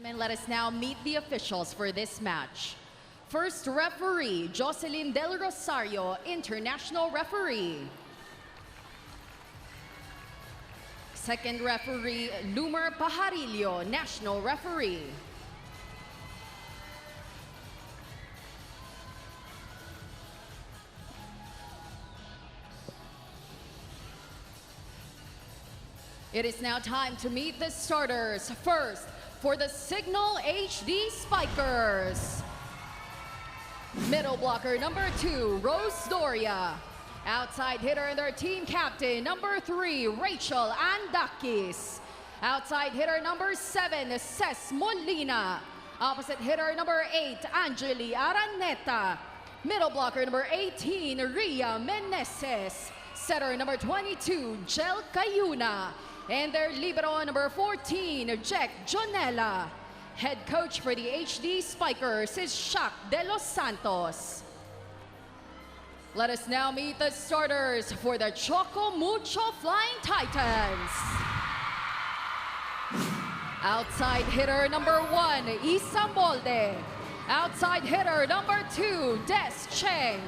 And let us now meet the officials for this match. First referee, Jocelyn Del Rosario, international referee. Second referee, Lumer Pajarillo, national referee. It is now time to meet the starters. First, for the Signal HD Spikers. Middle blocker number 2, Rose Doria. Outside hitter and their team captain, number 3, Rachel Andakis. Outside hitter number 7, Ces Molina. Opposite hitter number 8, Angeli Araneta. Middle blocker number 18, Ria Meneses. Setter number 22, Jel Cayuna. And their libero number 14, Jack Jonella. Head coach for the HD Spikers is Shaq De Los Santos. Let us now meet the starters for the Choco Mucho Flying Titans. Outside hitter number 1, Isa Molde. Outside hitter number 2, Des Cheng.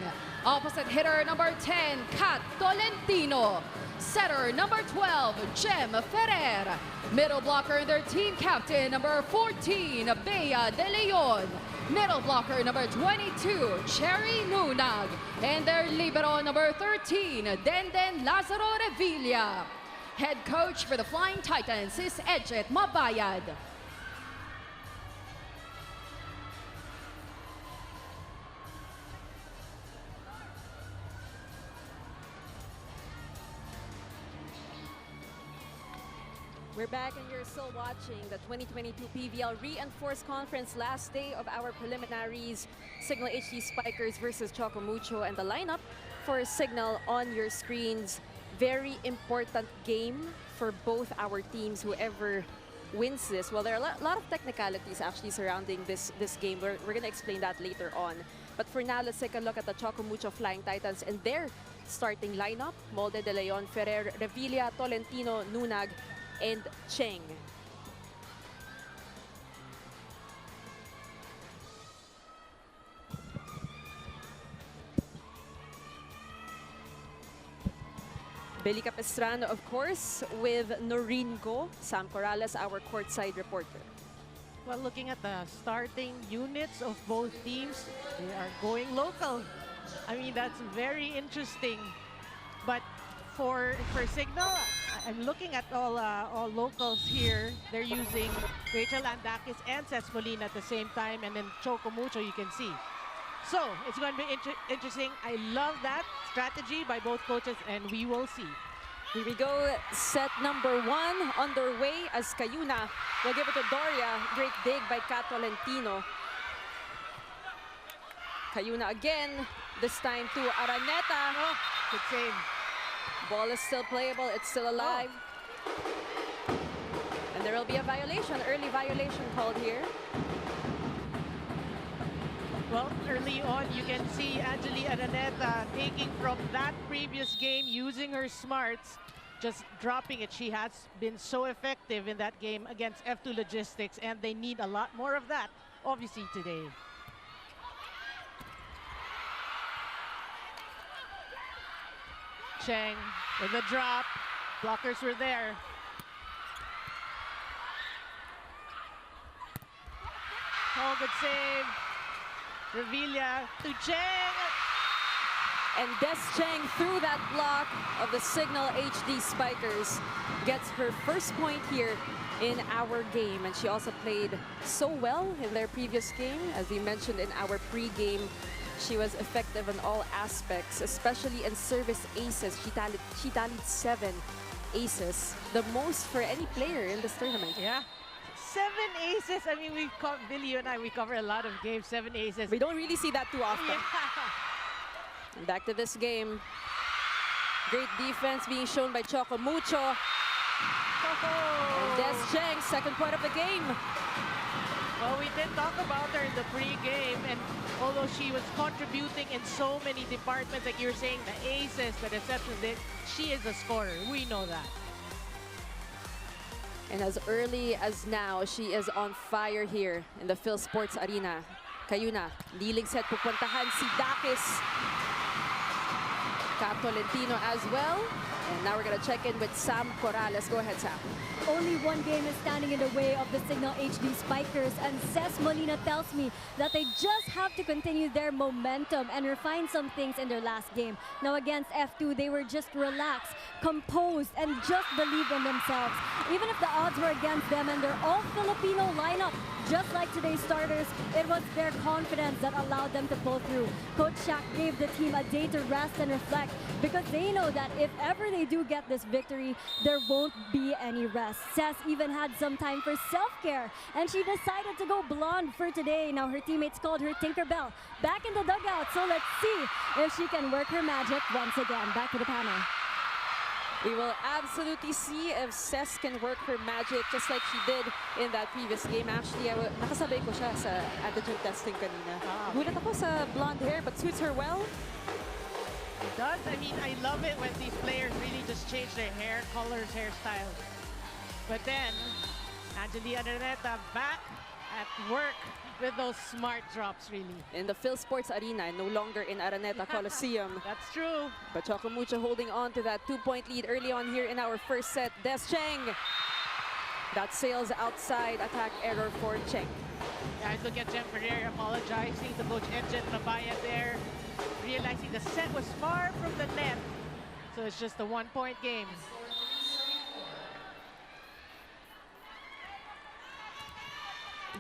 Opposite hitter number 10, Kat Tolentino. Setter number 12, Jem Ferrer. Middle blocker and their team captain number 14, Bea De Leon. Middle blocker number 22, Cherry Nunag. And their libero number 13, Denden Lazaro Revilla. Head coach for the Flying Titans is Edget Mabayad. We're back and you're still watching the 2022 PVL Reinforced Conference, last day of our preliminaries. Signal HD Spikers versus Choco Mucho, and the lineup for Signal on your screens. Very important game for both our teams, whoever wins this. Well, there are a lot of technicalities actually surrounding this game. We're going to explain that later on. But for now, let's take a look at the Choco Mucho Flying Titans and their starting lineup. Molde, De Leon, Ferrer, Revilla, Tolentino, Nunag, and Cheng. Billy Capistrano, of course, with Noreen Go, Sam Corrales, our courtside reporter. Well, looking at the starting units of both teams, they are going local. I mean, that's very interesting. But for Signal, I'm looking at all locals here. They're using Rachel Andakis and Ces Molina at the same time, and then Choco Mucho, you can see. So it's going to be interesting. I love that strategy by both coaches, and we will see. Here we go, set number 1 underway as Cayuna will give it to Doria. Great dig by Kat Tolentino. Cayuna again, this time to Araneta. Oh, good save. Ball is still playable, it's still alive. Oh. And there will be a violation, early violation called here. Well, early on, you can see Angeli Araneta taking from that previous game, using her smarts, just dropping it. She has been so effective in that game against F2 Logistics, and they need a lot more of that, obviously, today. Cheng with the drop. Blockers were there. Oh, good save. Revilla to Cheng. And Des Cheng, through that block of the Signal HD Spikers, gets her first point here in our game. And she also played so well in their previous game. As we mentioned in our pre-game, she was effective in all aspects, especially in service aces. She tallied 7 aces, the most for any player in this tournament. Yeah. 7 aces. I mean, Billy and I, we cover a lot of games, 7 aces. We don't really see that too often. Yeah. And back to this game. Great defense being shown by Choco Mucho. And Des Cheng, second point of the game. Well, we did talk about her in the pre-game, and although she was contributing in so many departments, like you're saying, the aces, the receptions, she is a scorer. We know that. And as early as now, she is on fire here in the Phil Sports Arena. Kayo na, lilig set pupuntahan si Dakis. Kat Tolentino as well. And now we're gonna check in with Sam Corrales. Go ahead, Sam. Only one game is standing in the way of the Signal HD Spikers, and Cez Molina tells me that they just have to continue their momentum and refine some things in their last game. Now against F2, they were just relaxed, composed, and just believed in themselves. Even if the odds were against them and their all-Filipino lineup, just like today's starters, it was their confidence that allowed them to pull through. Coach Shaq gave the team a day to rest and reflect because they know that if ever they do get this victory, there won't be any rest. Cez even had some time for self-care, and she decided to go blonde for today. Now her teammates called her Tinkerbell. Back in the dugout, so let's see if she can work her magic once again. Back to the panel. We will absolutely see if Cez can work her magic just like she did in that previous game. Actually, nakasabay ko siya sa antigen testing kanina. Gulat ako sa blonde hair, but suits her well. It does. I mean, I love it when these players really just change their hair colors, hairstyles. But then, Angelina Araneta back at work with those smart drops, really. In the Phil Sports Arena, no longer in Araneta Coliseum. That's true. But Choco Mucho holding on to that 2-point lead early on here in our first set. Des Cheng. That sails outside, attack error for Cheng. Guys, look at Jem Ferrer apologizing to Coach Edget Nabaya there, realizing the set was far from the net. So it's just a 1-point game.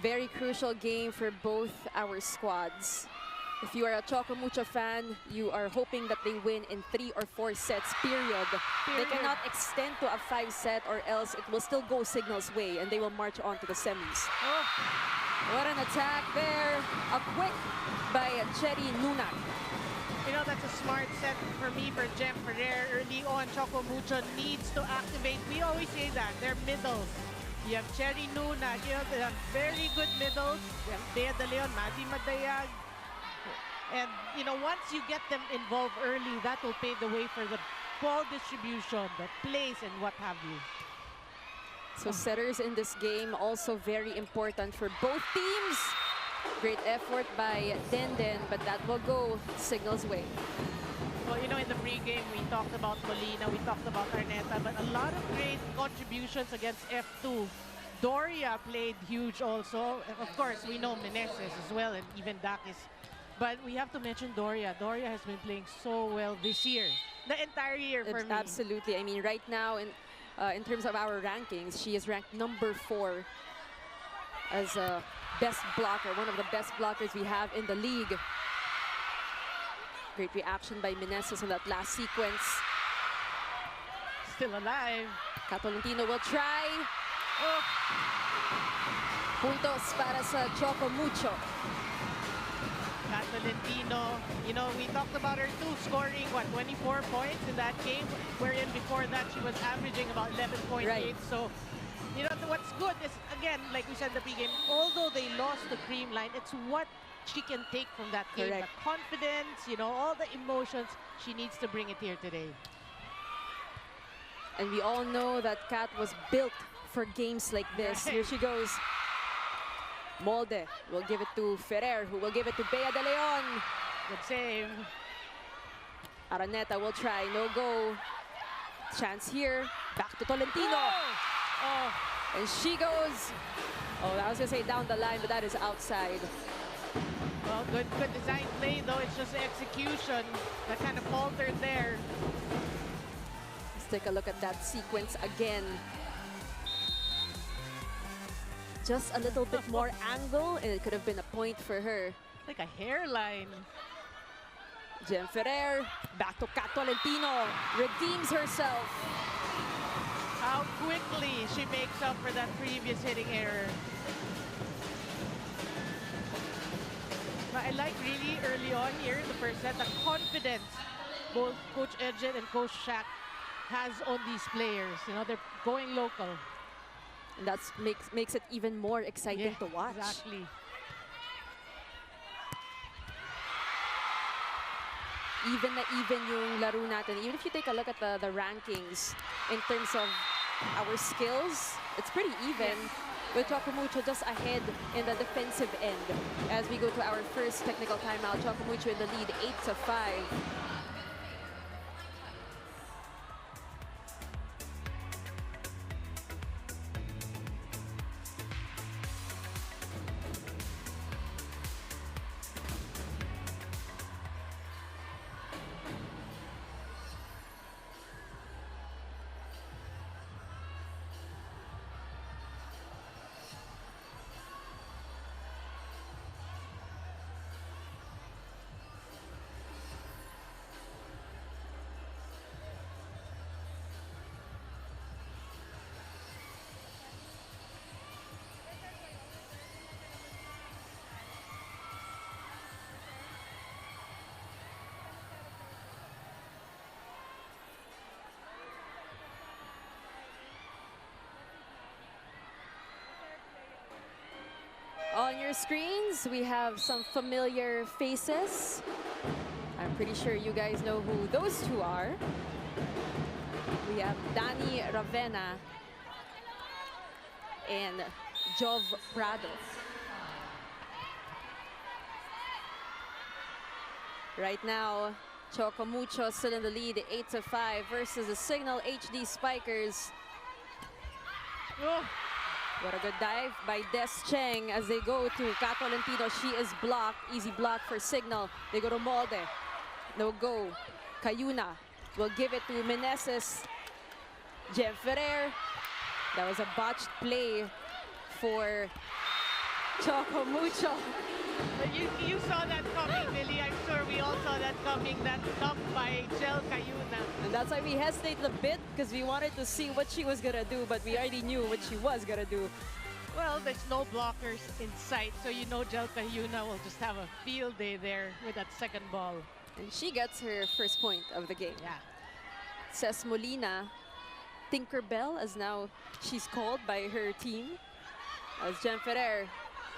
Very crucial game for both our squads. If you are a Choco Mucho fan, you are hoping that they win in 3 or 4 sets, period. They cannot extend to a 5-set or else it will still go Signal's way and they will march on to the semis. Oh. What an attack there. A quick by Cherry Nunak. You know, that's a smart set for me for Jem Ferrer. Early on, Choco Mucho needs to activate. We always say that. They're middles. You have Cherry Nunak. You know, they have very good middles. You have Bea De Leon, Maddie Madayag. And, you know, once you get them involved early, that will pave the way for the ball distribution, the plays, and what have you. So setters in this game also very important for both teams. Great effort by Denden, but that will go Signal's way. Well, you know, in the pregame, we talked about Molina, we talked about Arneta, but a lot of great contributions against F2. Doria played huge also. Of course, we know Meneses as well, and even Dakis. But we have to mention Doria. Doria has been playing so well this year. The entire year for me. Absolutely. I mean, right now, in terms of our rankings, she is ranked number 4 as a best blocker, one of the best blockers we have in the league. Great reaction by Meneses in that last sequence. Still alive. Kat Tolentino will try. Oh. Puntos para sa Choco Mucho. Kat Tolentino, you know, we talked about her too, scoring, what, 24 points in that game, wherein before that she was averaging about 11.8. Right. So, you know, what's good is, again, like we said in the pregame, although they lost the cream line, it's what she can take from that game. Correct. The confidence, you know, all the emotions, she needs to bring it here today. And we all know that Kat was built for games like this. Right. Here she goes. Molde will give it to Ferrer, who will give it to Bea De Leon. Good save. Araneta will try, no go. Chance here, back to Tolentino. Oh. And she goes, oh, I was gonna say down the line, but that is outside. Well, good design play though, it's just the execution that kind of faltered there. Let's take a look at that sequence again. Just a little bit more angle, and it could have been a point for her. Like a hairline. Jem Ferrer, back to Kat Tolentino, redeems herself. How quickly she makes up for that previous hitting error. But I like really early on here in the first set, the confidence both Coach Edget and Coach Shaq has on these players. You know, they're going local. And that makes it even more exciting to watch. Exactly. Even na even yung laro natin. Even if you take a look at the rankings in terms of our skills, it's pretty even. With Choco Mucho just ahead in the defensive end. As we go to our first technical timeout, Choco Mucho in the lead, 8-5. On your screens, we have some familiar faces. I'm pretty sure you guys know who those two are. We have Danny Ravena and Jov Prado. Right now, Choco Mucho still in the lead, 8-5 versus the Signal HD Spikers. Oh. What a good dive by Des Cheng as they go to Kat Tolentino. She is blocked. Easy block for Signal. They go to Molde. No go. Cayuna will give it to Meneses. Jem Ferrer. That was a botched play for Choco Mucho. But you saw that coming, Billy. I'm sure we all saw that coming. That dump by Jel Cayuna. And that's why we hesitated a bit, because we wanted to see what she was gonna do, but we already knew what she was gonna do. Well, there's no blockers in sight, so you know Jel Cayuna will just have a field day there with that second ball. And she gets her first point of the game. Yeah. Ces Molina, Tinkerbell, as now she's called by her team. As Jem Ferrer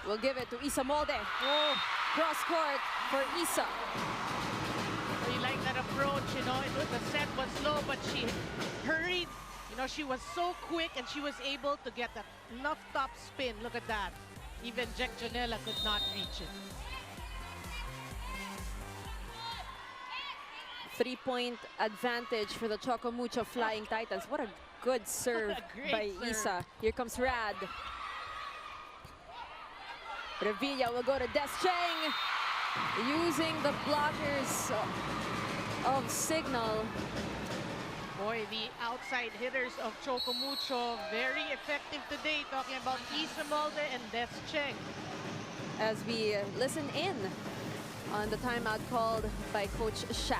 will give it to Isa Molde. Oh. Cross court for Isa. So you like that approach, you know, the set was slow, but she hurried. You know, she was so quick and she was able to get that enough top spin. Look at that. Even Jack Janela could not reach it. 3-point advantage for the Choco Mucho Flying Titans. What a good serve Great by serve. Isa. Here comes Rad. Revilla will go to Des Cheng, using the blockers of Signal. Boy, the outside hitters of Choco Mucho, very effective today. Talking about Isa Molde and Des Cheng. As we listen in on the timeout called by Coach Shaq.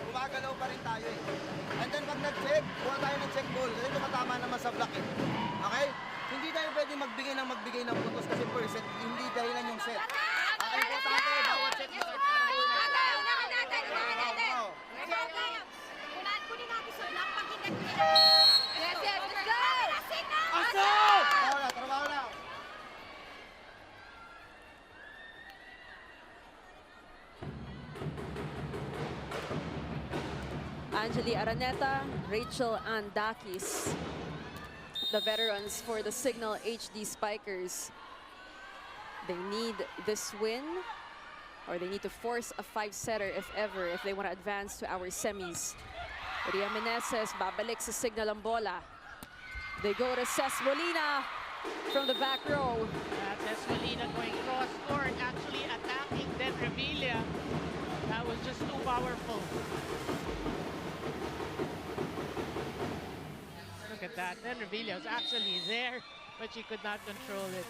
Gumagalaw pa rin tayo eh. And then pag nag-check, kuha tayo ng check ball kasi tumatama naman sa block eh. Okay? Hindi tayo pwede magbigay ng putos kasi per set, hindi dahilan yung set. Importante, bawat set na trabaho na. Angeli Araneta, Rachel Andakis, the veterans for the Signal HD Spikers. They need this win, or they need to force a 5-setter if ever, if they want to advance to our semis. Ria Meneses, babalik sa Signal ang bola. They go to Ces Molina from the back row. Ces Molina going cross court, actually attacking Den Revilla. That was just too powerful. Look at that. Den Revilla was actually there, but she could not control it.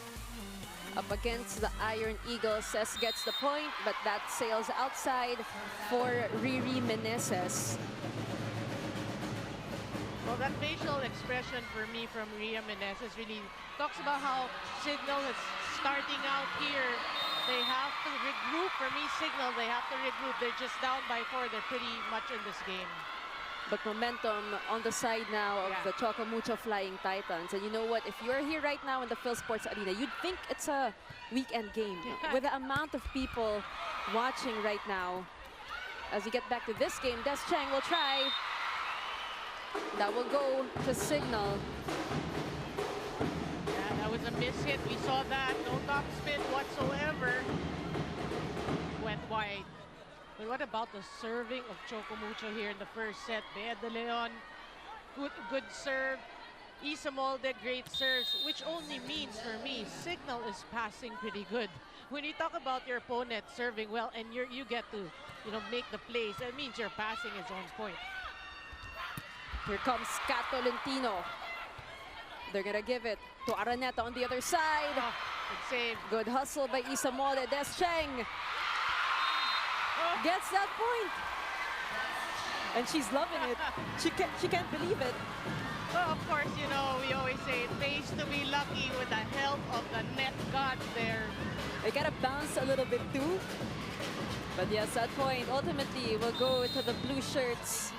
Up against the Iron Eagle, Ces gets the point, but that sails outside for Riri Meneses. Well, that facial expression for me from Ria Meneses really talks about how Signal is starting out here. They have to regroup. For me, Signal, they have to regroup. They're just down by 4. They're pretty much in this game. But momentum on the side now of the Choco Mucho Flying Titans. And you know what? If you're here right now in the Phil Sports Arena, you'd think it's a weekend game. With the amount of people watching right now. As we get back to this game, Des Cheng will try. That will go to Signal. Yeah, that was a miss hit. We saw that. No top spin whatsoever. Went wide. But what about the serving of Choco Mucho here in the first set? Bea de Leon, good serve. Isa Molde, great serves, which only means for me, Signal is passing pretty good. When you talk about your opponent serving well and you get to, make the plays, that means your passing is on point. Here comes Kat Tolentino. They're gonna give it to Araneta on the other side. Oh, good save. Good hustle by Isa Molde. Des Cheng gets that point. And she's loving it. She can't believe it. Well, of course, we always say it pays to be lucky with the help of the net gods there. They gotta bounce a little bit too. But yes, that point ultimately will go to the blue shirts.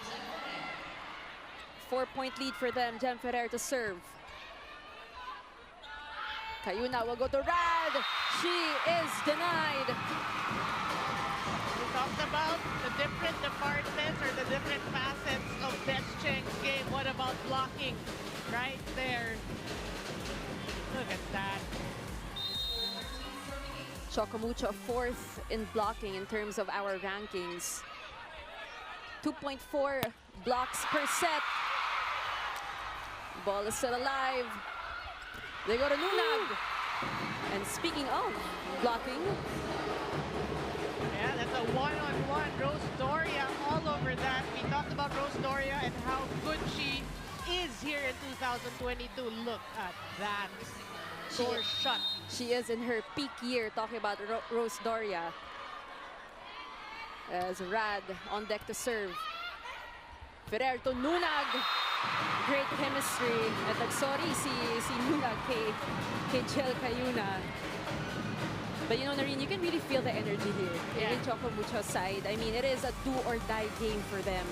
4-point lead for them. Jem Ferrer to serve. Cayuna will go to Rad. She is denied. We talked about the different departments or the different facets of Des Cheng's game. What about blocking? Right there. Look at that. Choco Mucho 4th in blocking in terms of our rankings. 2.4 blocks per set. Ball is still alive. They go to Nunag. And speaking of blocking, yeah, that's a one-on-one. Rose Doria all over that. We talked about Rose Doria and how good she is here in 2022. Look at that. Door shut. she is in her peak year, talking about Rose Doria. As Rad on deck to serve. Ferrer to Nunag. Great chemistry. At sorry si Nunag kay Jel Cayuna. But Noreen, you can really feel the energy here in Choco Mucho's side. I mean, it is a do or die game for them.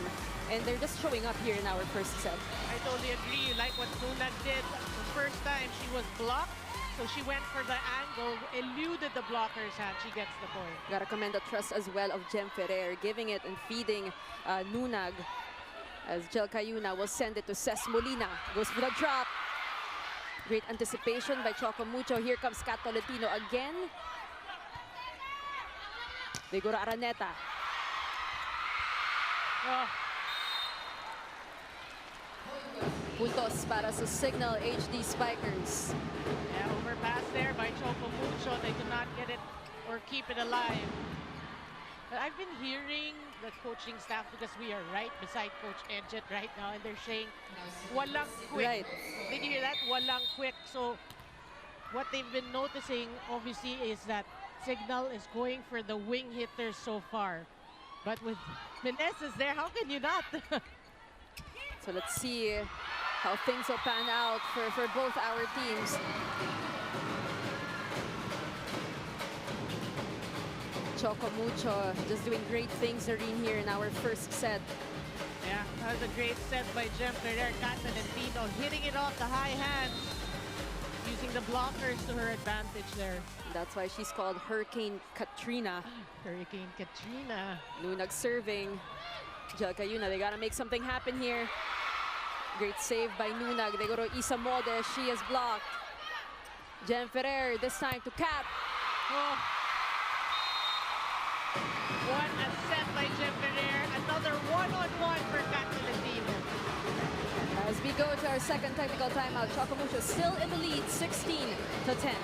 And they're just showing up here in our first set. I totally agree. Like what Nunag did the first time, she was blocked. So she went for the angle, eluded the blocker's hand. She gets the point. Gotta commend the trust as well of Jem Ferrer, giving it and feeding Nunag. As Jel Cayuna will send it to Ces Molina. Goes for the drop. Great anticipation by Choco Mucho. Here comes Kat Tolentino again. They go to Araneta. Oh. Puntos para sa Signal HD Spikers. Yeah, overpass there by Choco Mucho. They do not get it or keep it alive. But I've been hearing the coaching staff, because we are right beside Coach Edget right now, and they're saying, walang quick. Right. Did you hear that? Walang quick. So what they've been noticing, obviously, is that Signal is going for the wing hitters so far. But with Meneses there, how can you not? So let's see how things will pan out for both our teams. Choco Mucho just doing great things, Noreen, here in our first set. Yeah, that was a great set by Jem Ferrer. Kat Tolentino hitting it off the high hands, using the blockers to her advantage there. That's why she's called Hurricane Katrina. Hurricane Katrina. Nunag serving. Jel Cayuna, they gotta make something happen here. Great save by Nunag. They go to Isa Molde. She is blocked. Jem Ferrer, this time to Kat. Oh. What a set by Jem Ferrer. Another one-on-one for Kat Tolentino. As we go to our second technical timeout, Choco Mucho still in the lead, 16-10.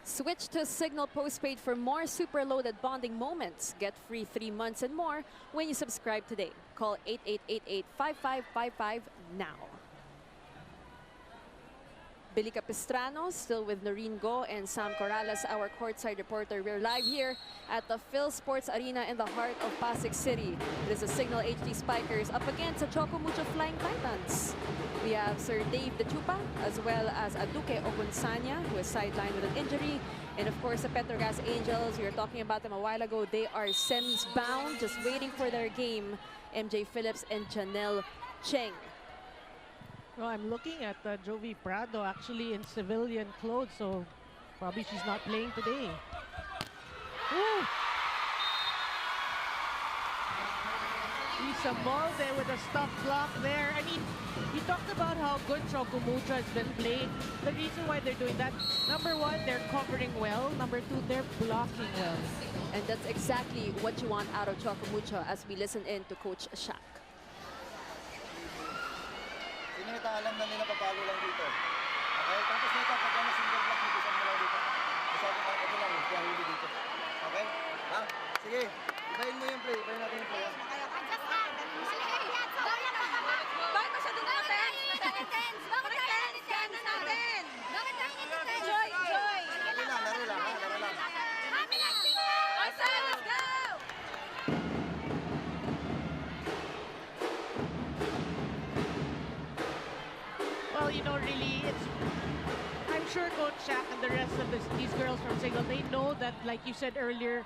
Switch to Signal Postpaid for more super loaded bonding moments. Get free 3 months and more when you subscribe today. Call 8888-5555 now. Billy Capistrano, still with Noreen Go and Sam Corrales, our courtside reporter. We're live here at the Phil Sports Arena in the heart of Pasig City. It is the Signal HD Spikers up against the Choco Mucho Flying Titans. We have Sir Dave De Chupa, as well as Aduke Ogunsanya, who is sidelined with an injury. And of course, the Petrogas Angels, we were talking about them a while ago. They are semis bound, just waiting for their game. MJ Phillips and Janelle Cheng. Well, I'm looking at Jovi Prado actually in civilian clothes, so probably she's not playing today. Ooh. Isa Molde with a stuff block there. I mean, you talked about how good Choco Mucho has been playing. The reason why they're doing that, number one, they're covering well. Number two, they're blocking well. And that's exactly what you want out of Choco Mucho as we listen in to Coach Shaq. Sinita, alam na nila papalo lang dito. Okay? Tapos nito, pagka na single block, ibisan mo lang dito. Masabi ka, ito lang, kaya huli dito. Okay? Ha? Sige, ibahin mo yung play. Ibahin natin yung play. Laro lang, ha? Laro lang. Well, you know, really, I'm sure Coach Shaq and the rest of these girls from Signal, they know that, like you said earlier,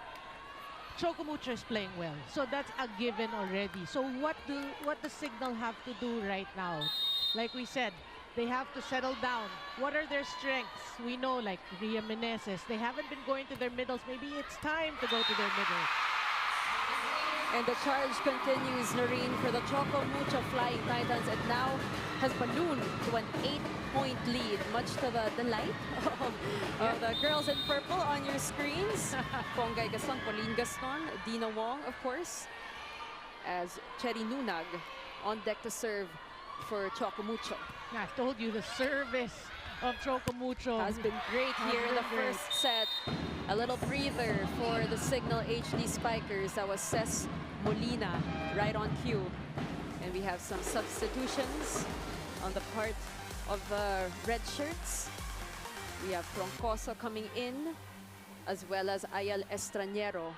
Choco Mucho is playing well. So that's a given already. So what does Signal have to do right now? Like we said, they have to settle down. What are their strengths? We know, like Ria Meneses, they haven't been going to their middles. Maybe it's time to go to their middles. And the charge continues, Noreen, for the Choco Mucho Flying Titans. It now has ballooned to an 8-point lead, much to the delight of the girls in purple on your screens. Pongay Gaston, Pauline Gaston, Dina Wong, of course, as Cherry Nunag on deck to serve for Choco Mucho. I told you the service of Choco Mucho Has been great here in the first set. A little breather for the Signal HD Spikers. That was Ces Molina right on cue. And we have some substitutions on the part of the red shirts. We have Troncoso coming in, as well as Ayal Estranero.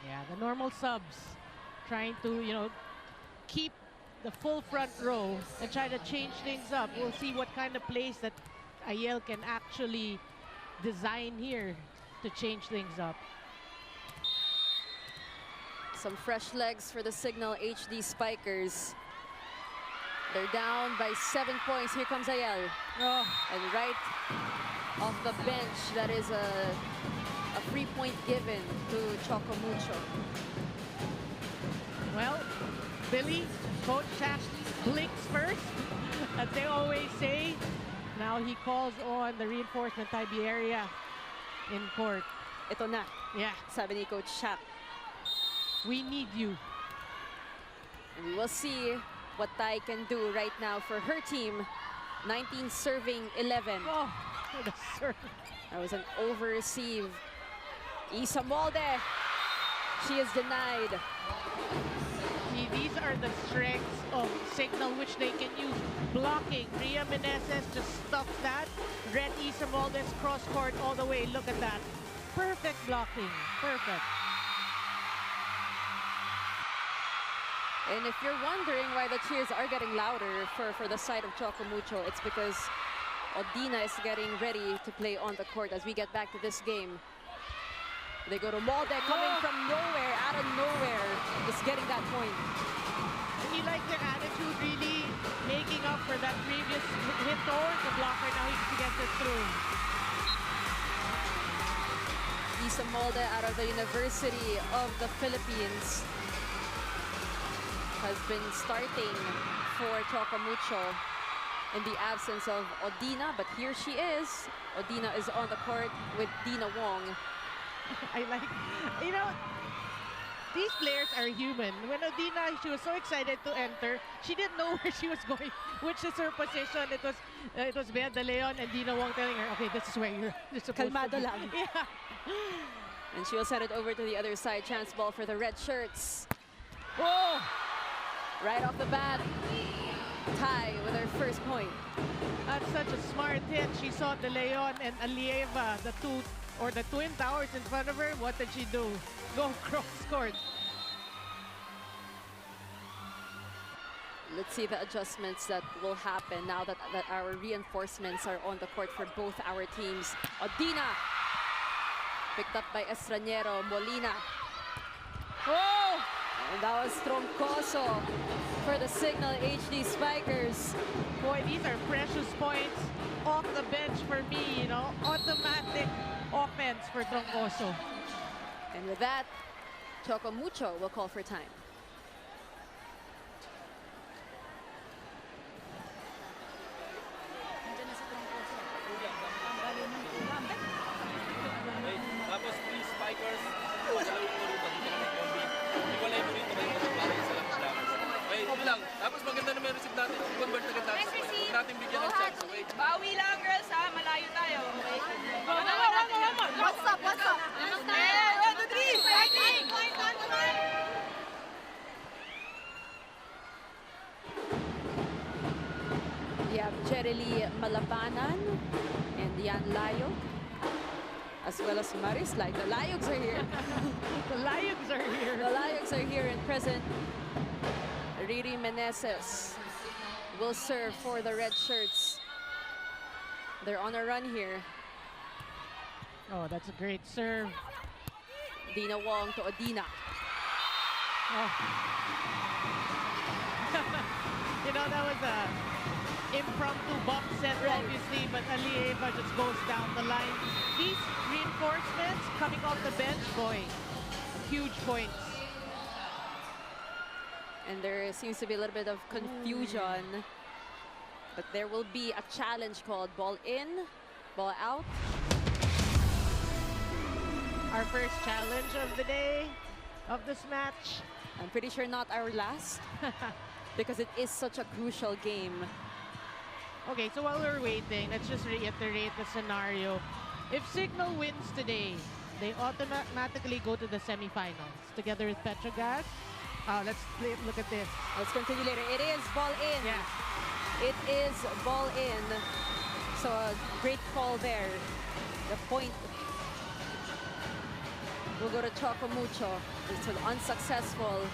Yeah, the normal subs trying to, you know, keep the full front row and try to change things up. We'll see what kind of plays that Ayel can actually design here to change things up. Some fresh legs for the Signal HD Spikers. They're down by 7 points. Here comes Ayel. Oh, And right off the bench, that is a free point given to Choco Mucho. well, Billy, Coach Shaq blinks first, as they always say. Now he calls on the reinforcement Tiberia in court. Ito na, Yeah, sabi ni Coach Shaq. we need you. And we will see what Tai can do right now for her team. 19 serving 11. Oh, what a serve. That was an over-receive. Isa Molde. She is denied. See, these are the strengths of Signal, which they can use. Blocking. Ria Meneses just stuffs that. Red Isa Moldes cross court all the way. Look at that. Perfect blocking. Perfect. And if you're wondering why the cheers are getting louder for the side of Choco Mucho, it's because Odina is getting ready to play on the court as we get back to this game. They go to Molde, coming from nowhere, out of nowhere, just getting that point. And you like their attitude, really making up for that previous hit towards the blocker. Now he gets it through. Isa Molde out of the University of the Philippines has been starting for Choco Mucho in the absence of Odina, but here she is. Odina is on the court with Dina Wong. I like, you know, these players are human. When Odina, she was so excited to enter, she didn't know where she was going, which is her position. It was Bea De Leon and Dina Wong telling her, okay, this is where you're supposed Kalmado to be. lang. Yeah. And she will set it over to the other side. Chance ball for the red shirts. Oh, Right off the bat, Tie with her first point. That's such a smart hit. She saw De Leon and Alieva, the twin towers in front of her. What did she do? Go cross court. Let's see the adjustments that will happen now that our reinforcements are on the court for both our teams. Odina picked up by Estranero. Molina. Oh! And that was Troncoso for the Signal HD Spikers. Boy, these are precious points off the bench for me, you know. Automatic offense for Troncoso. And with that, Choco Mucho will call for time. Tapos 3 spikers, pasalawin mo rito dito kami combi. Iwalay mo rito kayo sa bagay sa lang. Okay, ito lang. Tapos maganda na may receive natin. I-convert agad natin sa point. Huwag natin bigyan ng chance, okay? Bawi lang, girls, ha? Malayo tayo. Okay? What's up? What's up? Hey, 1, 2, 3, fighting! We have Jerely Malabanan and Yan Layog, as well as Maris Lai. The Layogs are here. The Lions are here. The Layogs are here and present. Riri Meneses will serve for the red shirts. They're on a run here. Oh, that's a great serve. Dina Wong to Odina. Oh. You know, that was a impromptu bump set, obviously, but Alieva just goes down the line. These reinforcements coming off the bench, boy, huge points. And there seems to be a little bit of confusion. But there will be a challenge called ball in, ball out. Our first challenge of the day, of this match. I'm pretty sure not our last, because it is such a crucial game. Okay, so while we're waiting, let's just reiterate the scenario. If Signal wins today, they automatically go to the semifinals together with Petrogas. Look at this. Let's continue later. It is ball in. Yeah. It is ball in. So a great call there. The point will go to Choco Mucho. It's unsuccessful.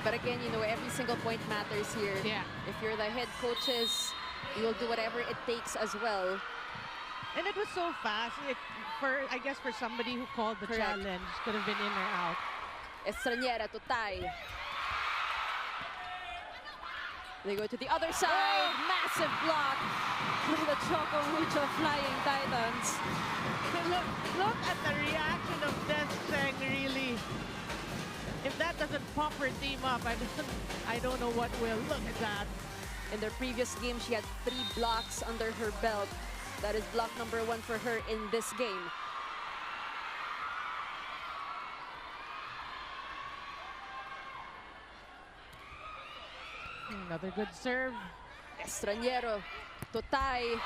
But again, you know, every single point matters here. Yeah. If you're the head coaches, you will do whatever it takes as well. And it was so fast. I guess for somebody who called the Correct. challenge, could have been in or out. Estranera to tie. They go to the other side. Massive block for the Choco Mucho Flying Titans. Look at the reaction of Des Cheng, really. If that doesn't pump her team up, I don't know what will. Look at that. In their previous game, she had 3 blocks under her belt. That is block number 1 for her in this game. Another good serve. Estranero to tie.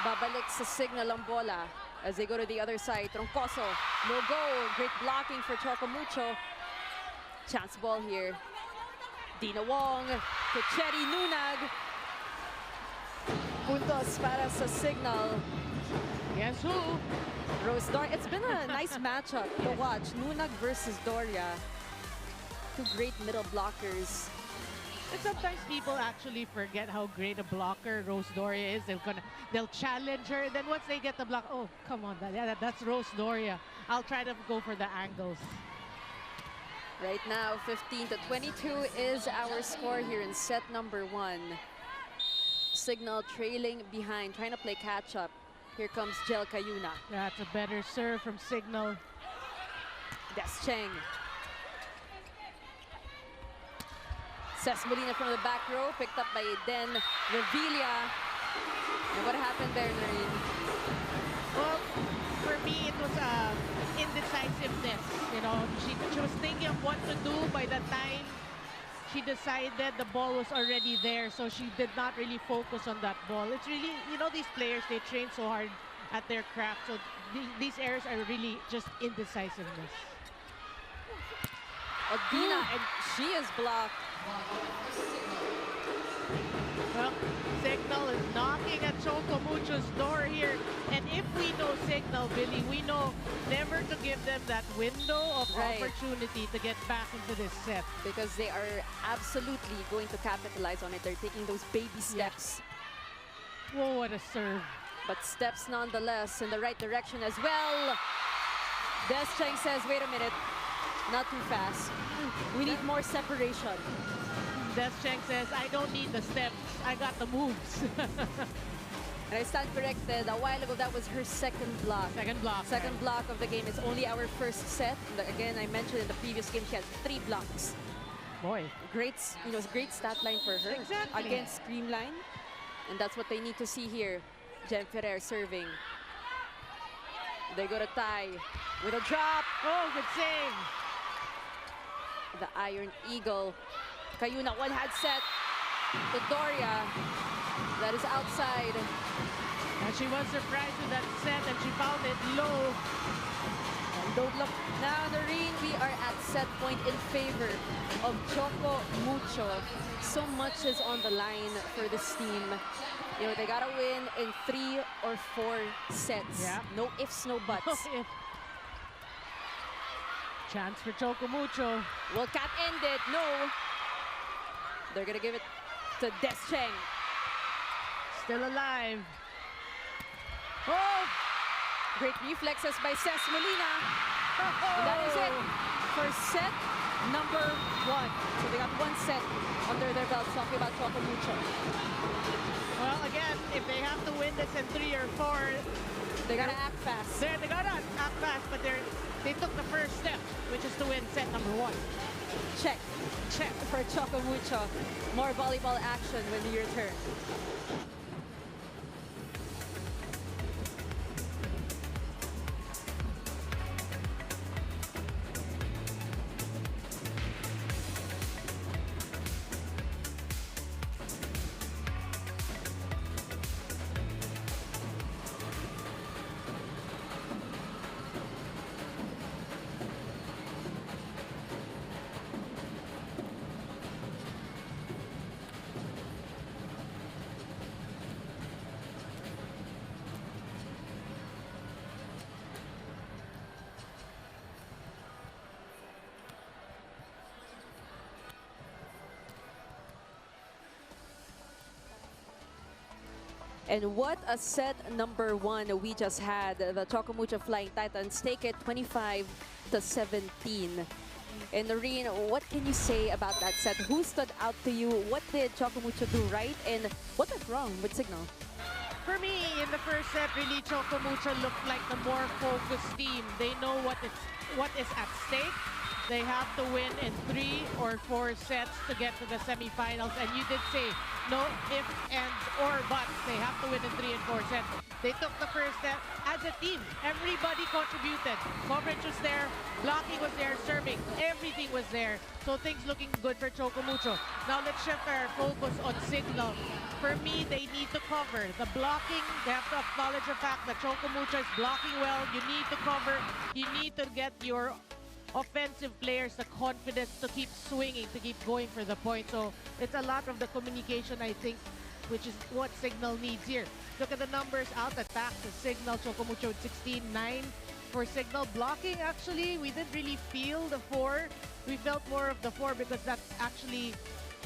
Babalik sa Signal ang bola as they go to the other side. Troncoso, no go. Great blocking for Choco Mucho. Chance ball here. Dina Wong to Cherry Nunag. Puntos para sa Signal. Guess who? Rose Doria. It's been a nice matchup to watch. Nunag versus Doria. 2 great middle blockers. And sometimes people actually forget how great a blocker Rose Doria is. They'll challenge her, then once they get the block, oh, come on, that's Rose Doria. I'll try to go for the angles. Right now, 15-22 is our score here in set number 1. Signal trailing behind, trying to play catch up. Here comes Jel Cayuna. That's a better serve from Signal. Des Cheng. Cesc Molina from the back row, picked up by Den Revilla. And what happened there, Noreen? Well, for me, it was indecisiveness. You know, she was thinking of what to do by the time she decided the ball was already there, so she did not really focus on that ball. It's really, you know, these players, they train so hard at their craft, so these errors are really just indecisiveness. Odina, and she is blocked. Well, Signal is knocking at Choco Mucho's door here. And if we know Signal, Billy, we know never to give them that window of Right. opportunity to get back into this set. Because they are absolutely going to capitalize on it. They're taking those baby steps. Whoa, what a serve. But steps nonetheless in the right direction as well. Descheng says, wait a minute, not too fast. We need more separation. Descheng says, I don't need the steps. I got the moves. And I stand corrected. A while ago, that was her second block. Second block. Second right. block of the game. It's only our first set. Again, I mentioned in the previous game, she had 3 blocks. Boy. Great, great stat line for her. Exactly. Against Streamline. And that's what they need to see here. Jem Ferrer serving. They go to tie with a drop. Oh, good save. The Iron Eagle. Kayuna, one hand set to Doria. That is outside. And she was surprised with that set and she found it low. And don't look. Now, Noreen, we are at set point in favor of Choco Mucho. So much is on the line for this team. You know, they gotta win in 3 or 4 sets. Yeah. No ifs, no buts. Chance for Choco Mucho. Will Cat end it? No. They're gonna give it to Descheng. Still alive. Oh! Great reflexes by Ces Molina. And that is it for set number 1. So they got 1 set under their belts, talking about Choco Mucho. Well, again, if they have to win this in 3 or 4, They gotta act fast. they gotta act fast, but they took the first step, which is to win set number 1. Check. Check for Choco Mucho. More volleyball action when you return. And what a set number 1 we just had. The Choco Mucho Flying Titans take it 25-17. And Noreen, what can you say about that set? Who stood out to you? What did Choco Mucho do right? And what went wrong with Signal? For me, in the first set, really, Choco Mucho looked like the more focused team. They know what is at stake. They have to win in 3 or 4 sets to get to the semifinals. And you did say, no ifs, ands, or buts. They have to win in 3 and 4 sets. They took the first set as a team. Everybody contributed. Coverage was there, blocking was there, serving. Everything was there. So things looking good for Choco Mucho. Now let's shift our focus on Signal. For me, they need to cover. The blocking, they have to acknowledge the fact that Choco Mucho is blocking well. You need to cover. You need to get your offensive players the confidence to keep swinging, to keep going for the point. So it's a lot of the communication, I think, which is what Signal needs here. Look at the numbers out attack to Signal. Choco Mucho with 16-9 for Signal. Blocking, actually, we didn't really feel the 4. We felt more of the 4 because that actually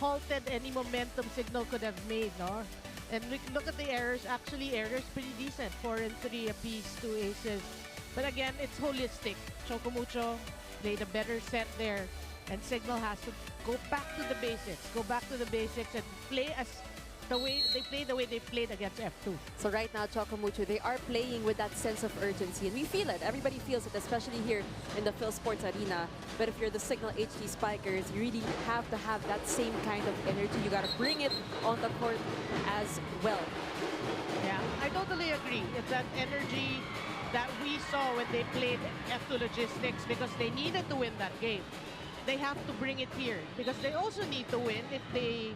halted any momentum Signal could have made, no? And look at the errors. Actually, errors pretty decent. 4 and 3 apiece, 2 aces. But again, it's holistic. Choco Mucho played a better set there. And Signal has to go back to the basics. Go back to the basics and play as the way they played against F2. So right now, Choco Mucho, they are playing with that sense of urgency. And we feel it. Everybody feels it, especially here in the Phil Sports Arena. But if you're the Signal HD Spikers, you really have to have that same kind of energy. You got to bring it on the court as well. Yeah, I totally agree. It's that energy that we saw when they played F2 Logistics because they needed to win that game. They have to bring it here because they also need to win. If they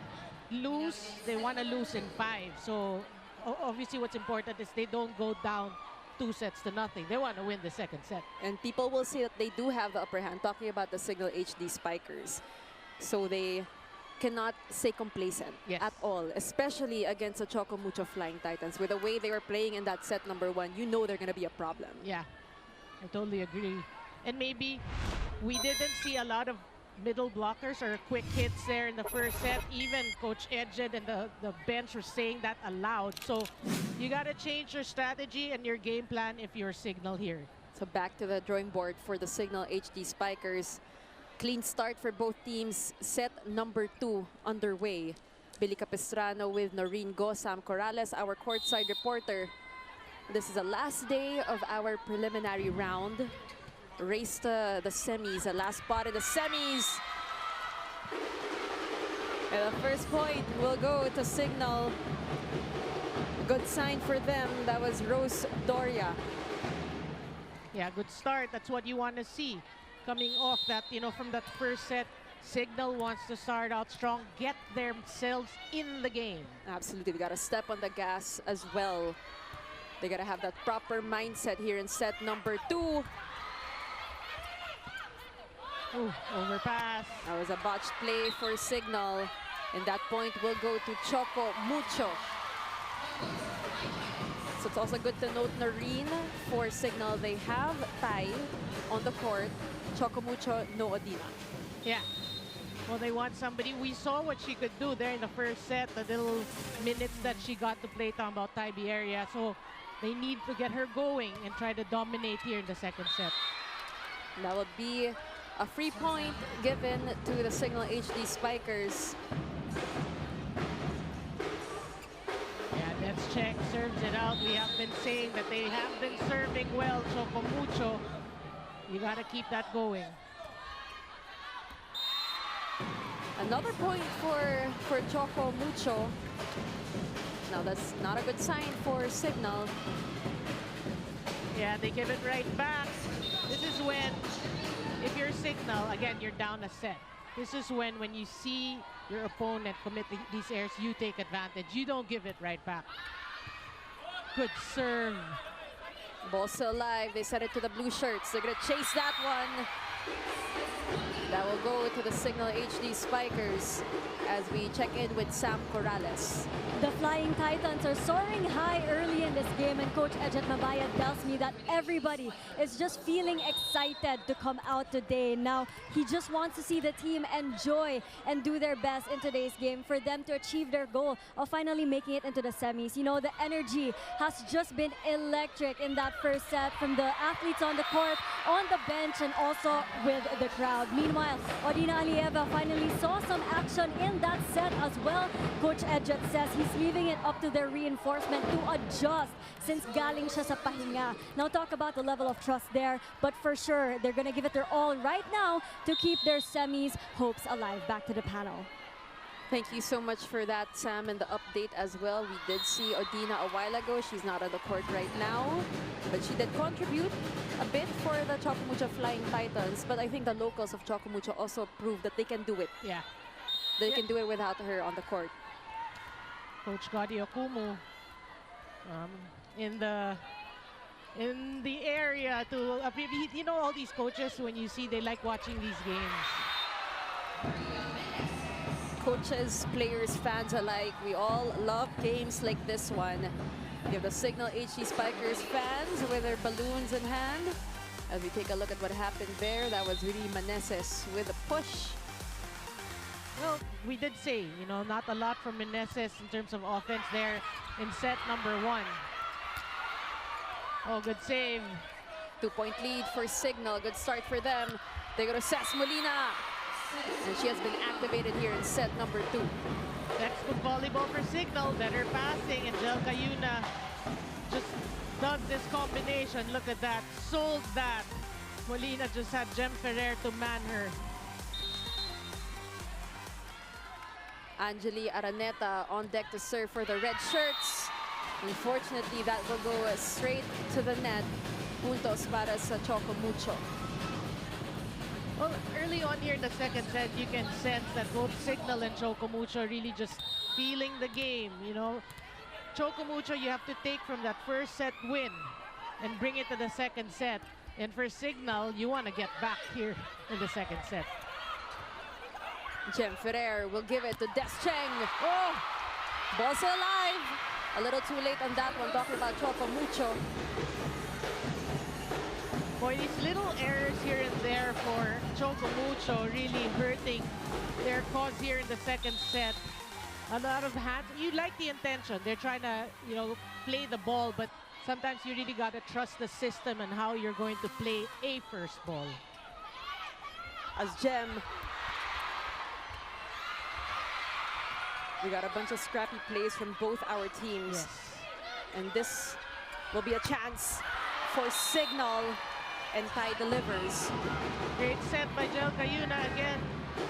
lose, they want to lose in 5. So obviously what's important is they don't go down 2 sets to nothing. They want to win the second set. And people will say that they do have the upper hand, talking about the Signal HD Spikers. So they cannot stay complacent Yes. at all, especially against the Choco Mucho Flying Titans. With the way they were playing in that set number 1, you know they're going to be a problem. Yeah, I totally agree. And maybe we didn't see a lot of middle blockers or quick hits there in the first set. Even Coach Edged and the bench were saying that aloud. So you got to change your strategy and your game plan if you're Signal here. So back to the drawing board for the Signal HD Spikers. Clean start for both teams. Set number 2 underway. Billy Capistrano with Noreen Go, Sam Corrales, our courtside reporter. This is the last day of our preliminary round. Race to the semis, the last spot in the semis. And the first point will go to Signal. Good sign for them. That was Rose Doria. Yeah, good start. That's what you want to see. Coming off that, from that first set, Signal wants to start out strong, get themselves in the game. Absolutely, they got to step on the gas as well. They got to have that proper mindset here in set number 2. Ooh, overpass. That was a botched play for Signal. And that point will go to Choco Mucho. So it's also good to note, Noreen, for Signal, they have Tai on the court. Choco Mucho, no Odina. Yeah. Well, they want somebody. We saw what she could do there in the first set, the little minutes that she got to play about Tybee area. So they need to get her going and try to dominate here in the second set. That would be a free point given to the Signal HD Spikers. Yeah, let's check. Serves it out. We have been saying that they have been serving well, Choco Mucho. You got to keep that going. Another point for Choco Mucho. Now that's not a good sign for Signal. Yeah, they give it right back. This is when, if you're Signal, again, you're down a set. This is when you see your opponent commit these errors, you take advantage. You don't give it right back. Good serve. Ball still alive. They set it to the blue shirts. They're going to chase that one. That will go to the Signal HD Spikers as we check in with Sam Corrales. The Flying Titans are soaring high early in this game, and Coach Ejet Mabaya tells me that everybody is just feeling excited to come out today. Now, he just wants to see the team enjoy and do their best in today's game for them to achieve their goal of finally making it into the semis. You know, the energy has just been electric in that first set from the athletes on the court, on the bench, and also with the crowd. Meanwhile, Odina Alieva finally saw some action in that set as well. Coach Ejet says he's leaving it up to their reinforcement to adjust since galing siya sa pahinga. Now talk about the level of trust there, but for sure they're gonna give it their all right now to keep their semis hopes alive. Back to the panel. Thank you so much for that, Sam, and the update as well. We did see Odina a while ago. She's not on the court right now, but she did contribute a bit for the Choco Mucho Flying Titans. But I think the locals of Choco Mucho also proved that they can do it. Yeah. They can do it without her on the court. Coach Gadi Okumu in the area to you know, all these coaches, when you see, they like watching these games. Coaches, players, fans alike, we all love games like this one. You have the Signal HD Spikers fans with their balloons in hand. As we take a look at what happened there, that was really Meneses with a push. Well, we did say, you know, not a lot from Meneses in terms of offense there in set number 1. Oh, good save. 2-point lead for Signal. Good start for them. They go to Ses Molina. And she has been activated here in set number 2. Textbook volleyball for Signal. Better passing. Angelica Yuna just does this combination. Look at that. Sold that. Molina just had Jem Ferrer to man her. Angeli Araneta on deck to serve for the red shirts. Unfortunately, that will go straight to the net. Puntos para sa Choco Mucho. Well, early on here in the second set, you can sense that both Signal and Choco Mucho are really just feeling the game, you know. Choco Mucho, you have to take from that first set win and bring it to the second set. And for Signal, you want to get back here in the second set. Jem Ferrer will give it to Des Cheng. Oh! Ball still alive. A little too late on that one, talking about Choco Mucho. Boy, these little errors here and there for Choco Mucho really hurting their cause here in the second set. A lot of hands. You like the intention. They're trying to, play the ball, but sometimes you really got to trust the system and how you're going to play a first ball. As Jem, we got a bunch of scrappy plays from both our teams. Yes. And this will be a chance for Signal, and Tai delivers. Great set by Jel Cayuna again.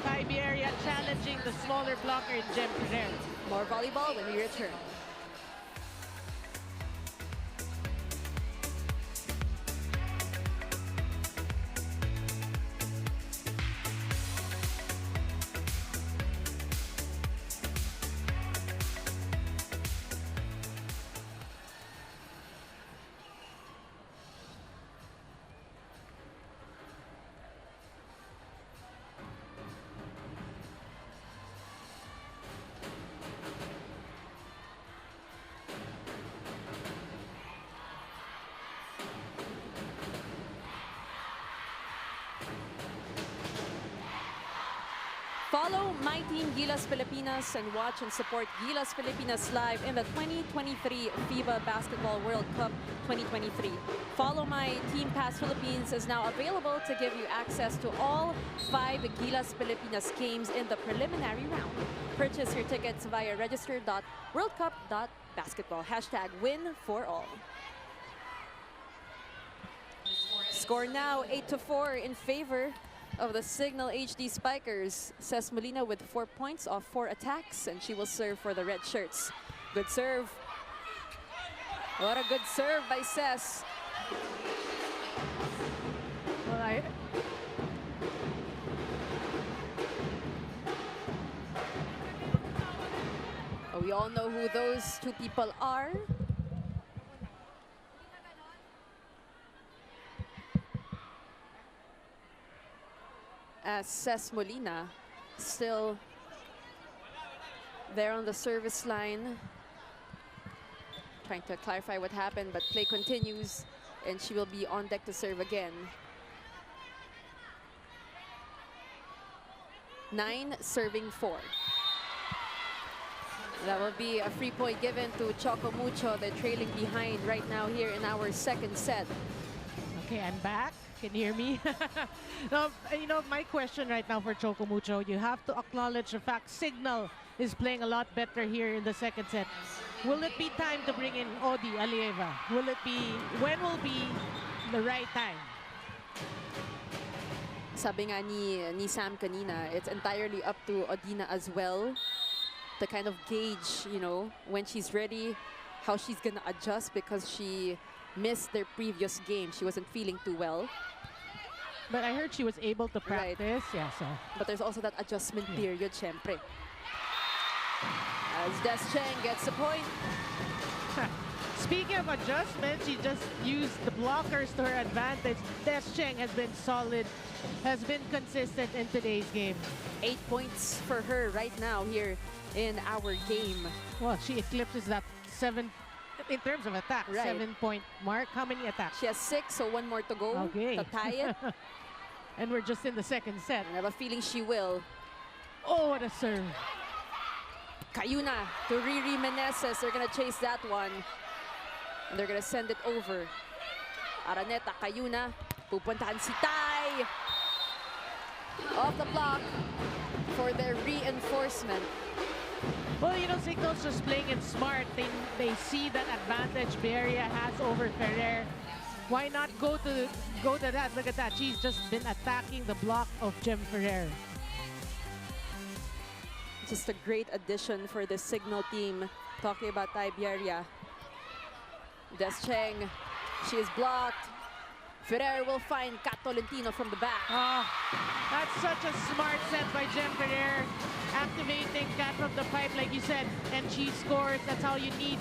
Tai Bierria challenging the smaller blocker in Jem Ferrer. More volleyball when we return. Follow my team Gilas Pilipinas and watch and support Gilas Pilipinas live in the 2023 FIBA Basketball World Cup 2023. Follow my Team Pass Philippines is now available to give you access to all 5 Gilas Pilipinas games in the preliminary round. Purchase your tickets via register.worldcup.basketball. #WinForAll. Score now 8-4 in favor of the Signal HD Spikers. Ces Molina with 4 points off 4 attacks, and she will serve for the red shirts. Good serve. What a good serve by Ces. Well, We all know who those two people are. As Ces Molina still there on the service line, trying to clarify what happened, but play continues and she will be on deck to serve again. 9 serving 4. That will be a free point given to Choco Mucho. They're trailing behind right now here in our second set. okay, I'm back. Can you hear me? No, my question right now for Choco Mucho, you have to acknowledge the fact Signal is playing a lot better here in the second set. Will it be time to bring in Odi Alieva? When will be the right time? Sabi nga ni Sam kanina, it's entirely up to Odina as well to kind of gauge, when she's ready, how she's gonna adjust, because she missed their previous game. She wasn't feeling too well. But I heard she was able to Right. practice. Yeah, so. But there's also that adjustment period, syempre. As Des Cheng gets the point. Speaking of adjustment, she just used the blockers to her advantage. Des Cheng has been solid, has been consistent in today's game. 8 points for her right now here in our game. Well, she eclipses that 7, in terms of attack, Right. 7-point mark. How many attacks? She has 6, so 1 more to go Okay. to tie it. And we're just in the second set. I have a feeling she will. Oh, what a serve. Cayuna to Riri Meneses. They're gonna chase that one. And they're gonna send it over. Araneta, Cayuna. Pupuntahan si Tai. Off the block for their reinforcement. Well, Signal's just playing it smart. They see that advantage Bierria has over Ferrer. Why not go to that? Look at that. She's just been attacking the block of Jem Ferrer. Just a great addition for the Signal team. Talking about Tai Bierria. Des Cheng, she is blocked. Ferrer will find Kat Tolentino from the back. Oh, that's such a smart set by Jem Ferrer. Activating Kat from the pipe, like you said, and she scores. That's how you need,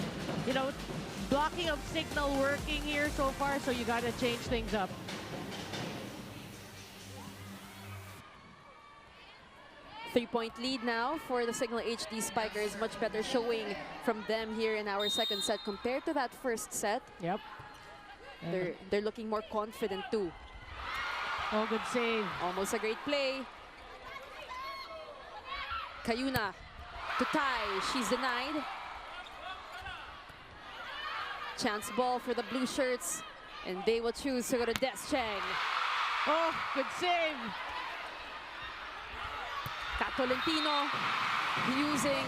blocking of Signal working here so far, so you got to change things up. 3-point lead now for the Signal HD Spikers. Much better showing from them here in our second set compared to that first set. Yep. They're looking more confident too. Oh, good save. Almost a great play. Kayuna to tie. She's denied. Chance ball for the blue shirts, and they will choose to go to Des Cheng. Oh, good save. Tolentino using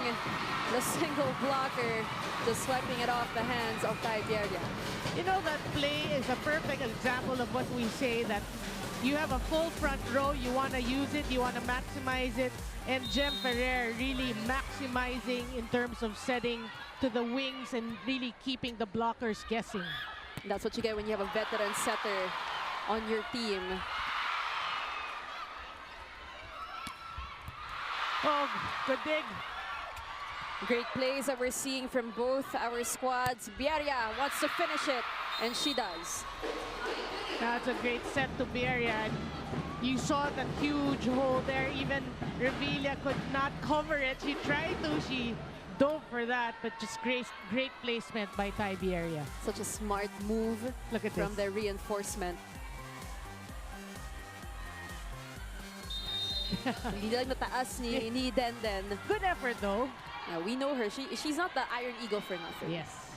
the single blocker, just swiping it off the hands of Tibieria. You know, that play is a perfect example of what we say, that you have a full front row, you want to use it, you want to maximize it, and Jem Ferrer really maximizing in terms of setting to the wings and really keeping the blockers guessing. That's what you get when you have a veteran setter on your team. Oh, good dig. Great plays that we're seeing from both our squads. Biaria wants to finish it, and she does. That's a great set to Biaria. And you saw that huge hole there. Even Revilla could not cover it. She tried to, she dove for that, but just great placement by Tibieria. Such a smart move. Look at from this. their reinforcement. Hindi lang nataas ni Denden. Good effort though. Yeah, we know her. She's not the Iron Eagle for nothing. Yes.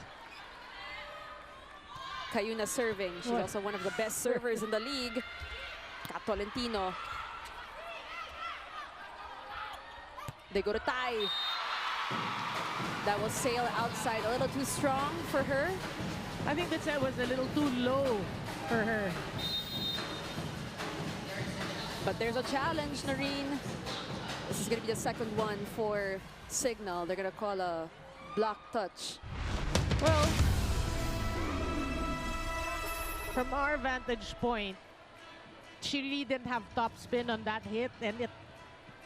Kayuna serving. She's What? also one of the best servers in the league. Tolentino. They go to tie. That will sail outside a little too strong for her. I think the set was a little too low for her. But there's a challenge, Noreen. This is going to be the second one for Signal. They're going to call a block touch. Well, from our vantage point, she really didn't have top spin on that hit, and it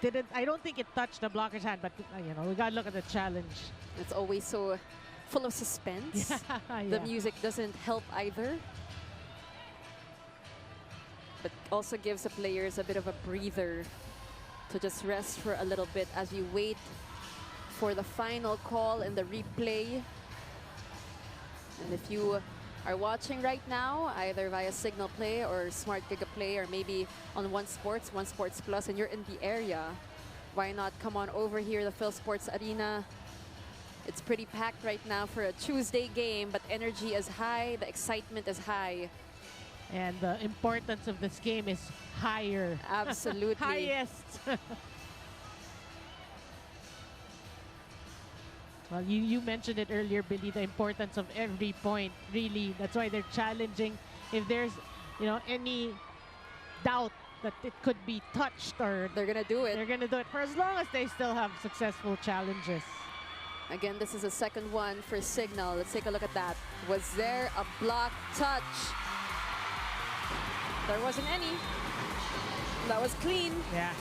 didn't. I don't think it touched the blocker's hand, but you know, we gotta look at the challenge. It's always so full of suspense. The music doesn't help either. But also gives the players a bit of a breather to just rest for a little bit as we wait for the final call in the replay. And if you are watching right now, either via Signal Play or Smart Giga Play, or maybe on One Sports Plus, and you're in the area, why not come on over here, the Phil Sports Arena. It's pretty packed right now for a Tuesday game, but energy is high, the excitement is high. And the importance of this game is higher. Absolutely. Highest. Well, you mentioned it earlier, Billy, the importance of every point. Really, that's why they're challenging. If there's, you know, any doubt that it could be touched, or they're gonna do it. They're gonna do it for as long as they still have successful challenges. Again, this is the second one for Signal. Let's take a look at that. Was there a block touch? There wasn't any. That was clean. Yeah.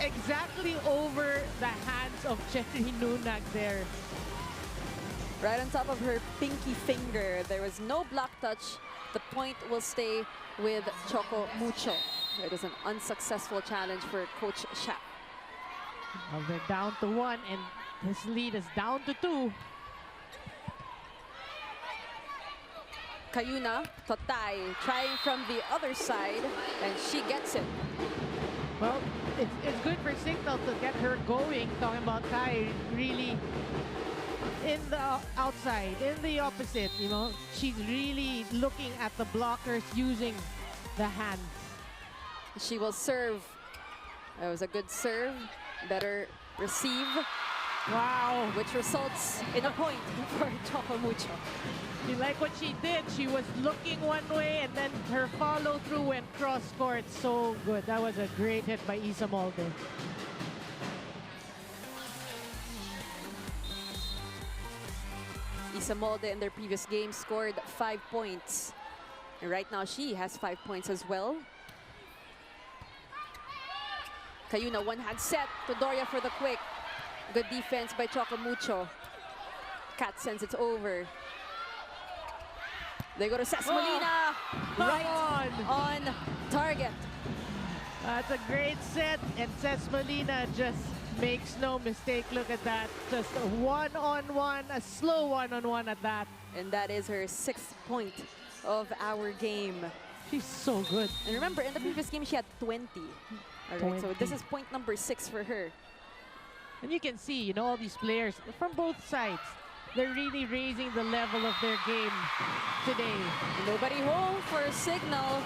Exactly over the hands of Cherry Nunag there. Right on top of her pinky finger. There was no block touch. The point will stay with Choco Mucho. It is an unsuccessful challenge for Coach Shap. Well, they're down to 1, and this lead is down to 2. Kayuna, Tatay, trying from the other side, and she gets it. Well, it's good for Signal to get her going. Talking about Kai, really in the outside, in the opposite, you know. She's really looking at the blockers using the hands. She will serve. That was a good serve. Better receive. Wow. Which results in a point for Choco Mucho. You like what she did? She was looking one way, and then her follow through went cross court. So good. That was a great hit by Isa Molde. Isa Molde in their previous game scored 5 points. And right now she has 5 points as well. Kayuna, one-hand set to Doria for the quick. Good defense by Choco Mucho. Kat sends it over. They go to Cesc Molina. Right on target. That's a great set, and Cesc Molina just makes no mistake. Look at that. Just a one-on-one, a slow one-on-one at that. And that is her 6th point of our game. She's so good. And remember, in the previous game, she had 20. All right, so 20. this is point number 6 for her. And you can see, you know, all these players from both sides, they're really raising the level of their game today. Nobody home for Signal.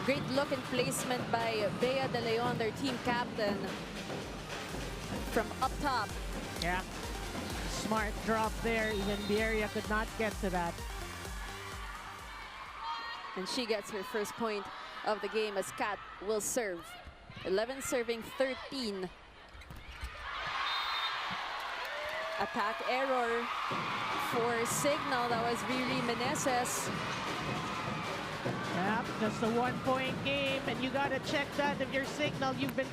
Great look and placement by Bea De Leon, their team captain. From up top. Yeah. Smart drop there. Even Bierria could not get to that. And she gets her first point of the game as Kat will serve. 11 serving 13. Attack error for Signal. That was Riri Meneses. Yeah, just a one-point game, and you gotta check that if you're Signal. You've been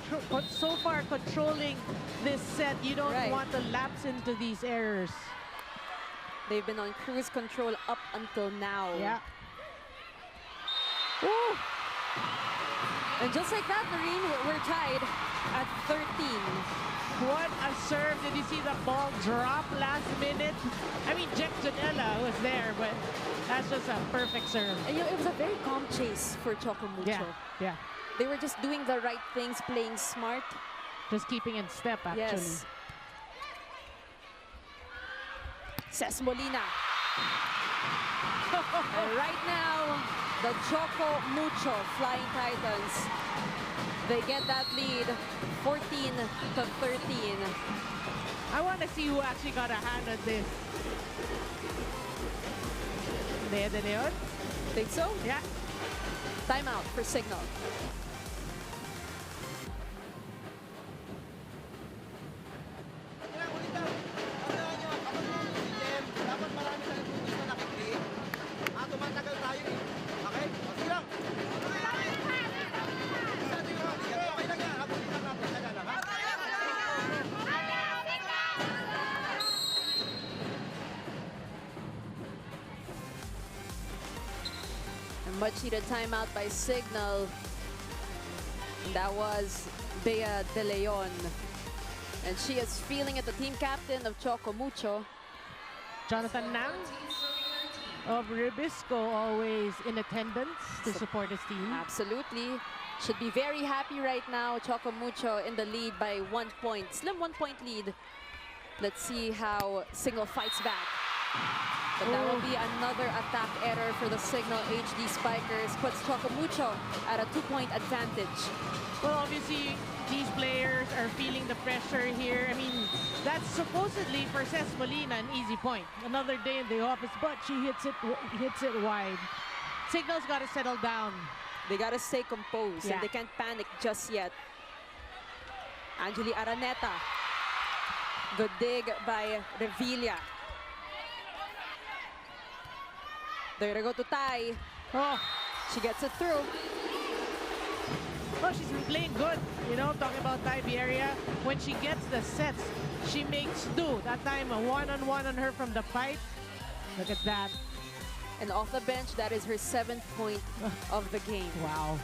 so far controlling this set. You don't want to lapse into these errors. They've been on cruise control up until now. Yeah. Ooh. And just like that, Noreen, we're tied at 13. What a serve. Did you see the ball drop last minute? I mean, Jack Janela was there, but that's just a perfect serve. And, you know, it was a very calm chase for Choco Mucho. Yeah, yeah. They were just doing the right things, playing smart. Just keeping in step, actually. Yes. Cesc Molina. And right now, the Choco Mucho Flying Titans, they get that lead, 14 to 13. I want to see who actually got a hand at this. Bea De Leon? Think so? Yeah. Timeout for Signal. Dapat marami tayong focus na nakiklik. Tumatagal tayo eh. Okay? O, sige lang. Okay lang yan. Abutin lang natin. Taga lang, ha? A much needed timeout by Signal. And that was Bea De Leon. And she is feeling it, the team captain of Choco Mucho. Jonathan Nang of Ribisco, always in attendance to support his team. Absolutely. Should be very happy right now. Choco Mucho in the lead by 1 point. Slim 1 point lead. Let's see how Signal fights back. But that will be another attack error for the Signal HD Spikers. Puts Choco Mucho at a 2-point advantage. Well, obviously, these players are feeling the pressure here. I mean, that's supposedly for Cesc Molina an easy point. Another day in the office, but she hits it wide. Signal's got to settle down. They got to stay composed, and they can't panic just yet. Angeli Araneta. Good dig by Revilla. They're gonna go to Tai. Oh, she gets it through. Oh, she's been playing good. You know, talking about Tai Bierria. When she gets the sets, she makes do. That time, a one-on-one on her from the pipe. Look at that. And off the bench, that is her 7th point of the game. Wow.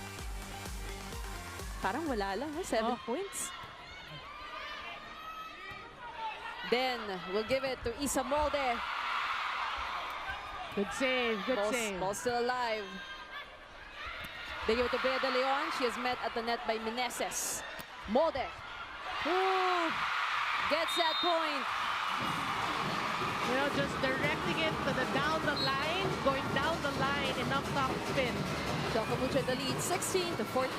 Parang wala lang, 7 points. Then, we'll give it to Isa Molde. Good save, good save. Ball still alive. They give it to Bea De Leon. She is met at the net by Meneses. Molde. Ooh, gets that point. You know, just directing it to the down the line, going down the line, enough top spin. Choco Mucho in the lead, 16 to 14.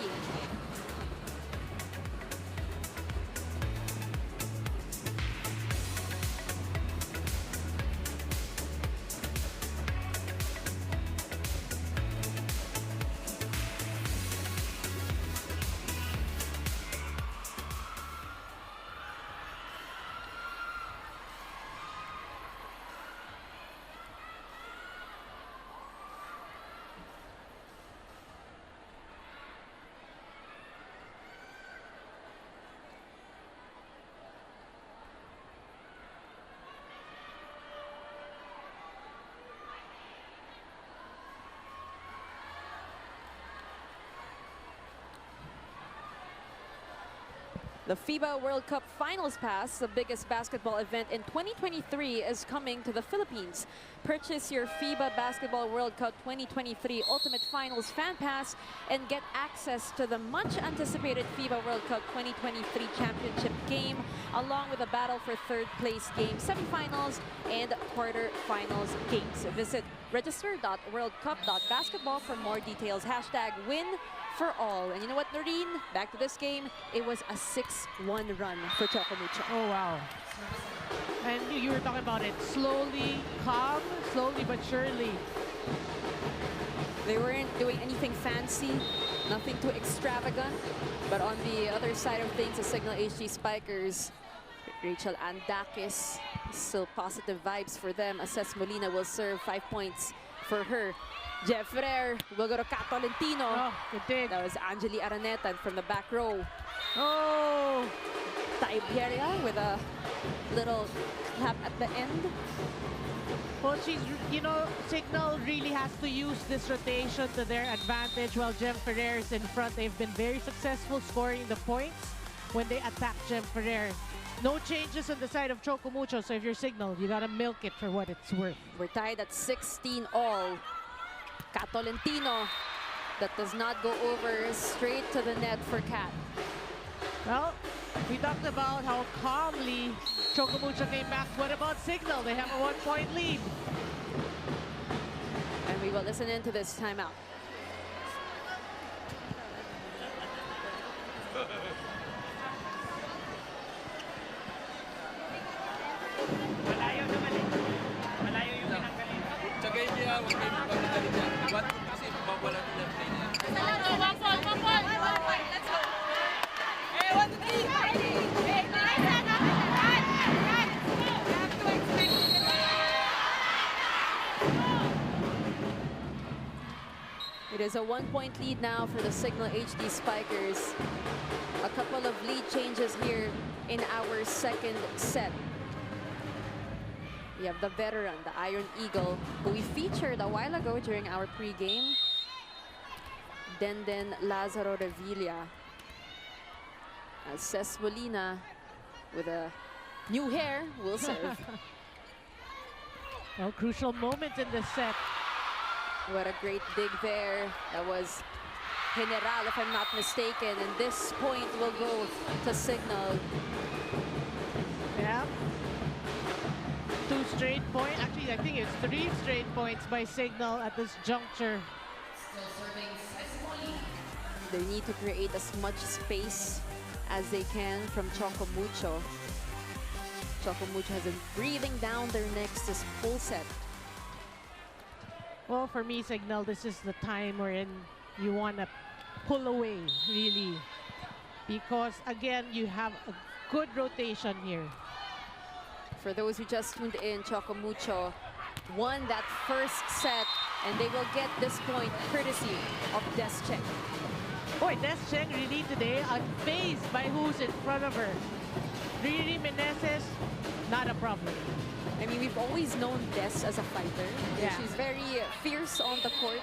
The FIBA World Cup Finals Pass, the biggest basketball event in 2023, is coming to the Philippines. Purchase your FIBA Basketball World Cup 2023 Ultimate Finals Fan Pass and get access to the much-anticipated FIBA World Cup 2023 Championship game, along with a battle for third place game, semifinals, and quarterfinals games. Visit register.worldcup.basketball for more details. #win for all. And you know what, Noreen? Back to this game, it was a 6-1 run for Choco Mucho. Oh, wow. And you were talking about it. Slowly, calm, slowly but surely. They weren't doing anything fancy, nothing too extravagant. But on the other side of things, the Signal HD Spikers, Rachel Andakis, still positive vibes for them. Assess Molina will serve 5 points for her. Jeff Ferrer will go to Kat Tolentino. Oh, good dig. That was Angeli Araneta from the back row. Oh! Taiberia with a little clap at the end. Well, Signal really has to use this rotation to their advantage while Jem Ferrer is in front. They've been very successful scoring the points when they attack Jem Ferrer. No changes on the side of Choco Mucho, so if you're Signal, you gotta milk it for what it's worth. We're tied at 16 all. Kat Tolentino, that does not go over, straight to the net for Kat. Well, we talked about how calmly Choco Mucho came back. What about Signal? They have a 1-point lead. And we will listen into this timeout. Malayo naman eh. Malayo yung pinanggaling. Tsagay niya, huwag kayo magpapagaling niya. One point kasi mawala nila play niya. One point. Let's go. Hey, 1, 2, 3. Hey, nice. Run. You have to expect it. It is a 1-point lead now for the Signal HD Spikers. A couple of lead changes here in our second set. We have the veteran, the Iron Eagle, who we featured a while ago during our pregame. Denden Lazaro Revilla. Ces Molina with a new hair will serve. A crucial moment in this set. What a great dig there. That was General, if I'm not mistaken. And this point will go to Signal. Yeah. 2 straight points. Actually, I think it's 3 straight points by Signal at this juncture. They need to create as much space as they can from Choco Mucho. Choco Mucho has been breathing down their necks this whole set. Well, for me, Signal, this is the time wherein you want to pull away, really. Because, again, you have a good rotation here. For those who just tuned in, Choco Mucho won that first set, and they will get this point courtesy of Deschek. Boy, Deschek really today unfazed by who's in front of her. Riri Meneses, not a problem. I mean, we've always known Des as a fighter. Yeah. She's very fierce on the court.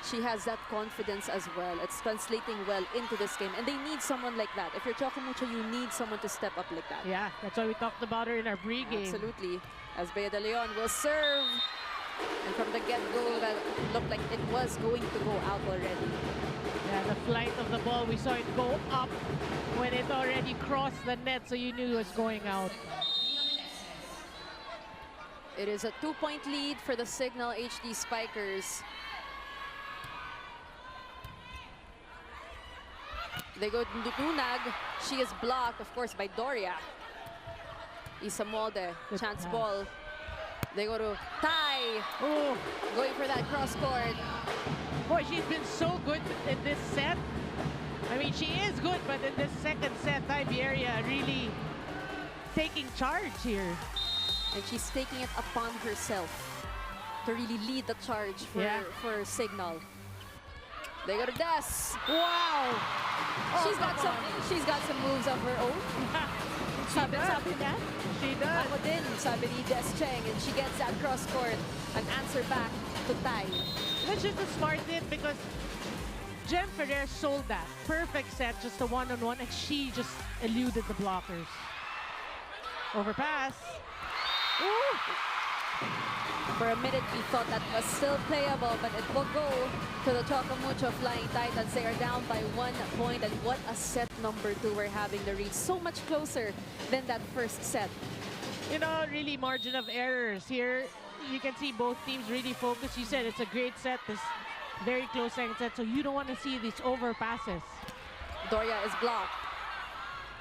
She has that confidence as well. It's translating well into this game, and they need someone like that. If you're Choco Mucho, you need someone to step up like that. Yeah, that's why we talked about her in our pregame. Absolutely. As Bea de Leon will serve. And from the get-go, that looked like it was going to go out already. Yeah, the flight of the ball, we saw it go up when it already crossed the net, so you knew it was going out. It is a 2-point lead for the Signal HD Spikers. They go to Dunag. She is blocked, of course, by Doria. Isamolde, chance ball. They go to Tai. Oh, Going for that cross court. boy, she's been so good in this set. I mean, she is good, but in this second set, Iberia really taking charge here. And she's taking it upon herself to really lead the charge for Signal. They go to Des. Wow! She's got some moves of her own. Sabi niya. She does. Ako din, sabi ni Des Cheng, and she gets that cross court, an answer back to Tai. That's just a smart hit because Jem Ferrer sold that. Perfect set, just a one-on-one, and she just eluded the blockers. Overpass. Ooh. For a minute, we thought that was still playable, but it will go to the Choco Mucho Flying Titans. They are down by 1 point, and what a set number 2 we're having the read. So much closer than that first set. You know, really margin of errors here. You can see both teams really focused. You said it's a great set, this very close second set, so you don't want to see these overpasses. Doria is blocked.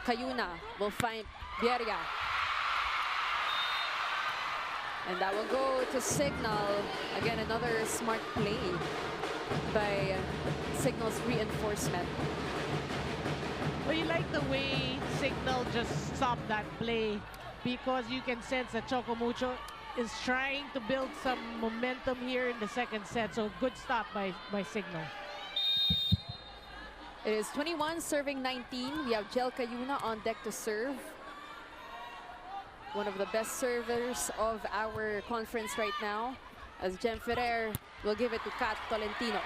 Cayuna will find Bieria. And that will go to Signal. Again, another smart play by Signal's reinforcement. Well, you like the way Signal just stopped that play because you can sense that Choco Mucho is trying to build some momentum here in the second set. So good stop by Signal. It is 21 serving 19. We have Jel Cayuna on deck to serve. One of the best servers of our conference right now, as Jem Ferrer will give it to Kat Tolentino.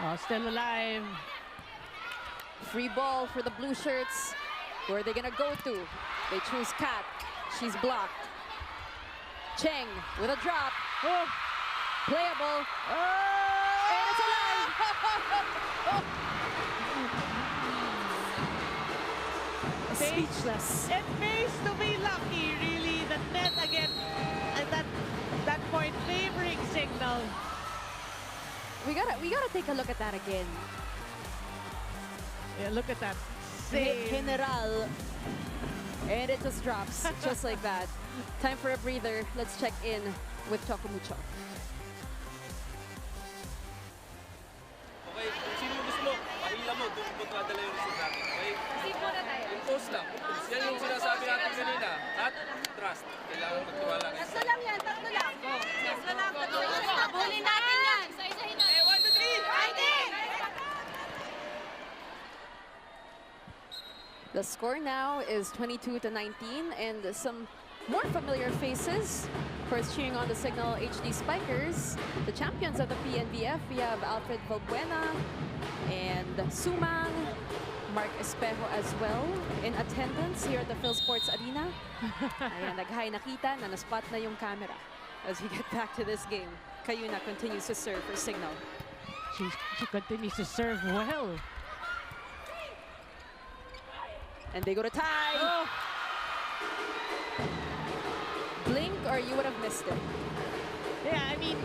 Oh, still alive. Free ball for the blue shirts. Where are they gonna go to? They choose Kat. She's blocked. Cheng with a drop. Oh. Playable. Oh. And it's alive. Speechless. It pays to be lucky, really. The net again, and that point favoring Signal. We gotta take a look at that again. Yeah, look at that. Save. General. And it just drops, just like that. Time for a breather. Let's check in with Choco Mucho. Okay, kung sino yung gusto mo, pahila mo, doon mo madala yung result natin. Okay? Receive muna tayo. Impose lang. Yan yung sinasabi natin kanina. At trust. Kailangan magtiwala. Tatlo lang yan, tatlo lang. Tatlo lang, tatlo lang. Huli natin yan. Isa-isahin natin. 1, 2, 3, fighting! The score now is 22-19, and some more familiar faces. Of course, cheering on the Signal HD Spikers, the champions of the PNBF. We have Alfred Valbuena and Sumang, Mark Espejo as well in attendance here at the PhilSports Arena. Ayan, nag-hi nakita na na-spot na yung camera as we get back to this game. Cayuna continues to serve for Signal. She continues to serve well. And they go to tie. Oh. Blink or you would have missed it. Yeah, I mean,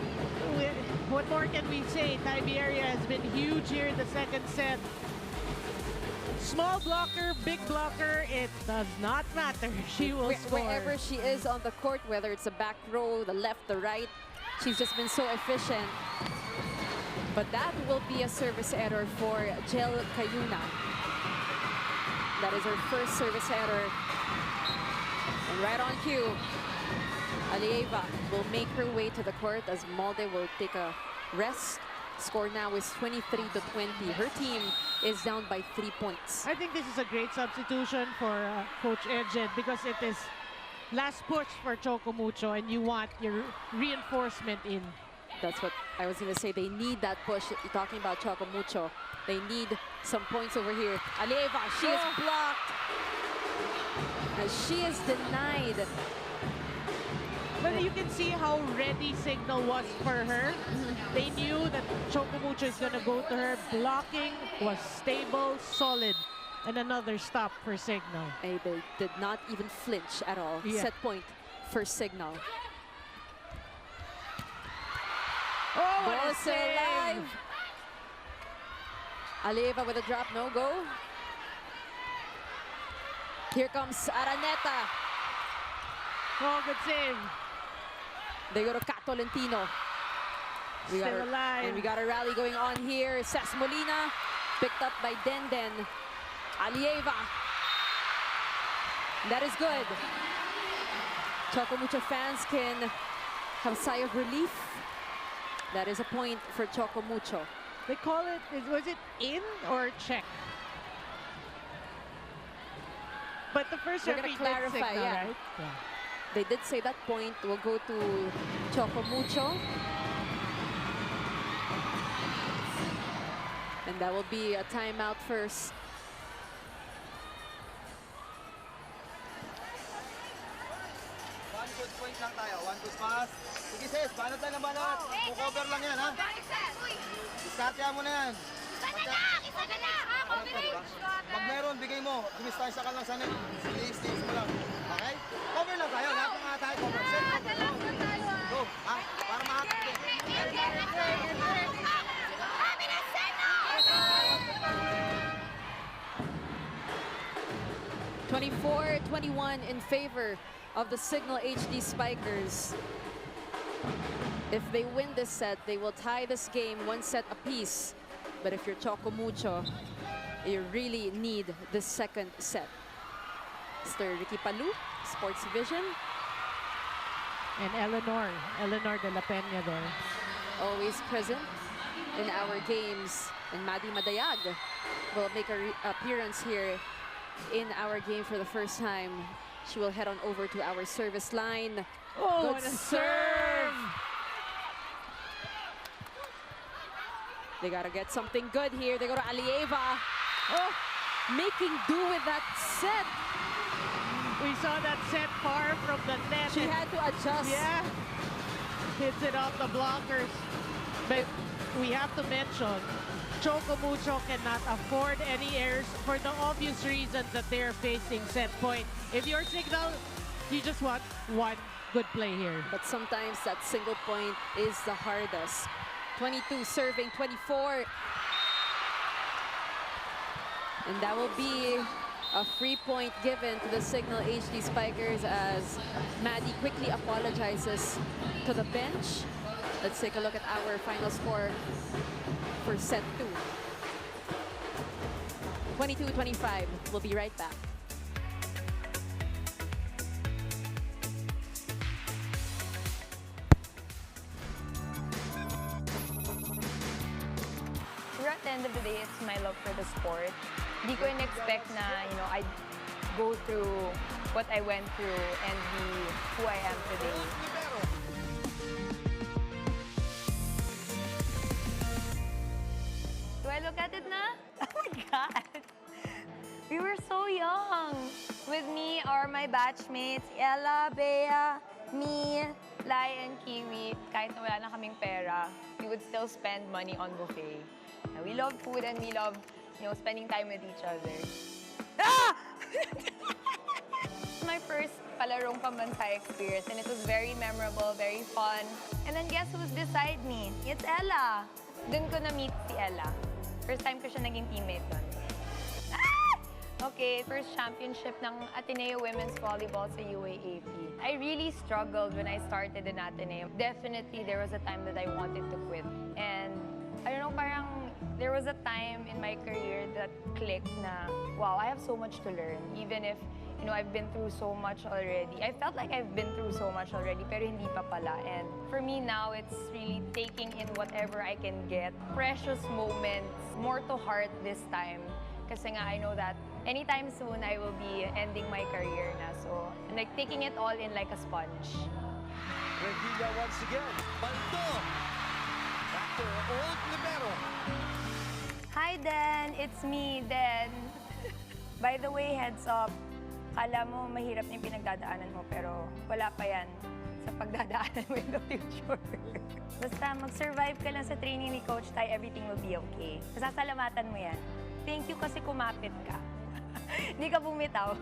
what more can we say? Tiberia has been huge here in the second set. Small blocker, big blocker, it does not matter. She will score. Wherever she is on the court, whether it's the back row, the left, the right, she's just been so efficient. But that will be a service error for Jel Cayuna. That is her first service error. And right on cue, Alieva will make her way to the court as Malde will take a rest. Score now is 23-20. Her team is down by 3 points. I think this is a great substitution for Coach Edged because it is last push for Choco Mucho and you want your reinforcement in. That's what I was going to say. They need that push. You're talking about Choco Mucho. They need some points over here. Alieva, she is blocked. As she is denied. But you can see how ready Signal was for her. They knew that Choco Mucho is going to go to her. Blocking was stable, solid. And another stop for Signal. They did not even flinch at all. Yeah. Set point for Signal. Oh, what Ball a still save. alive. Alieva with a drop, no go. Here comes Araneta. Oh, good save. They go to Kat Tolentino. Still alive. And we got a rally going on here. Cés Molina picked up by Denden. Alieva. That is good. Choco Mucho fans can have a sigh of relief. That is a point for Choco Mucho. They call it, was it in or check? But the first We're gonna referee did clarify, signal, yeah. right? Yeah. They did say that point will go to Choco Mucho. That will be a timeout first. One good point lang tayo. One good pass. Sige sis, banat lang ng banat. Cover lang yan ha. Diskartehan mo na yan. Isa na lang! Coverage! Pag meron, bigay mo. Dumistansya ka lang sa net. Silis mo lang. Okay? Cover lang tayo. Lahat ng mga tayo cover. Set cover. Go. Ha? Para makakita. 24-21 in favor of the Signal HD Spikers. If they win this set, they will tie this game 1 set apiece. But if you're Choco Mucho, you really need the second set. Mr. Ricky Palu, Sports Vision. And Eleanor de la Peña there. Always present in our games. And Maddie Madayag will make an appearance here in our game for the first time. She will head on over to our service line. Oh, Good what a serve! They gotta get something good here. They go to Alieva. Oh, making do with that set. We saw that set far from the net. She had to adjust. Yeah. Hits it off the blockers. But we have to mention, Choco Mucho cannot afford any errors for the obvious reasons that they're facing set point. If you're Signal, you just want one good play here. But sometimes that single point is the hardest. 22 serving 24. And that will be a free point given to the Signal HD Spikers as Maddie quickly apologizes to the bench. Let's take a look at our final score for set 2. 22-25. We'll be right back. At the end of the day, it's my love for the sport. Di ko in-expect na, I'd go through what I went through and be who I am today. Do I look at it na? Oh my God! We were so young. With me are my batchmates, Ella, Bea, me, Lai, and Kiwi. Kahit na wala na kaming pera, we would still spend money on buffet. We love food and we love, spending time with each other. Ah! My first palarong pambansa experience and it was very memorable, very fun. And then guess who's beside me? It's Ella. Dun ko na-meet si Ella. First time ko siya naging teammate nun. Ah! Okay, first championship ng Ateneo Women's Volleyball sa UAAP. I really struggled when I started in Ateneo. Definitely, there was a time that I wanted to quit. And I don't know, parang there was a time in my career that clicked na, wow, I have so much to learn. Even if, I've been through so much already. I felt like I've been through so much already, pero hindi pa pala. And for me now, it's really taking in whatever I can get. Precious moments, more to heart this time. Kasi nga, I know that anytime soon, I will be ending my career na. So, I'm like taking it all in like a sponge. Revilla once again. Balto. Back to old libero. Hi, Dan. It's me, Dan. By the way, heads up. Kala mo mahirap na yung pinagdadaanan mo, pero wala pa yan sa pagdadaanan mo in the future. Basta mag-survive ka lang sa training ni Coach Tai, everything will be okay. Masasalamatan mo yan. Thank you kasi kumapit ka. Hindi ka bumitaw.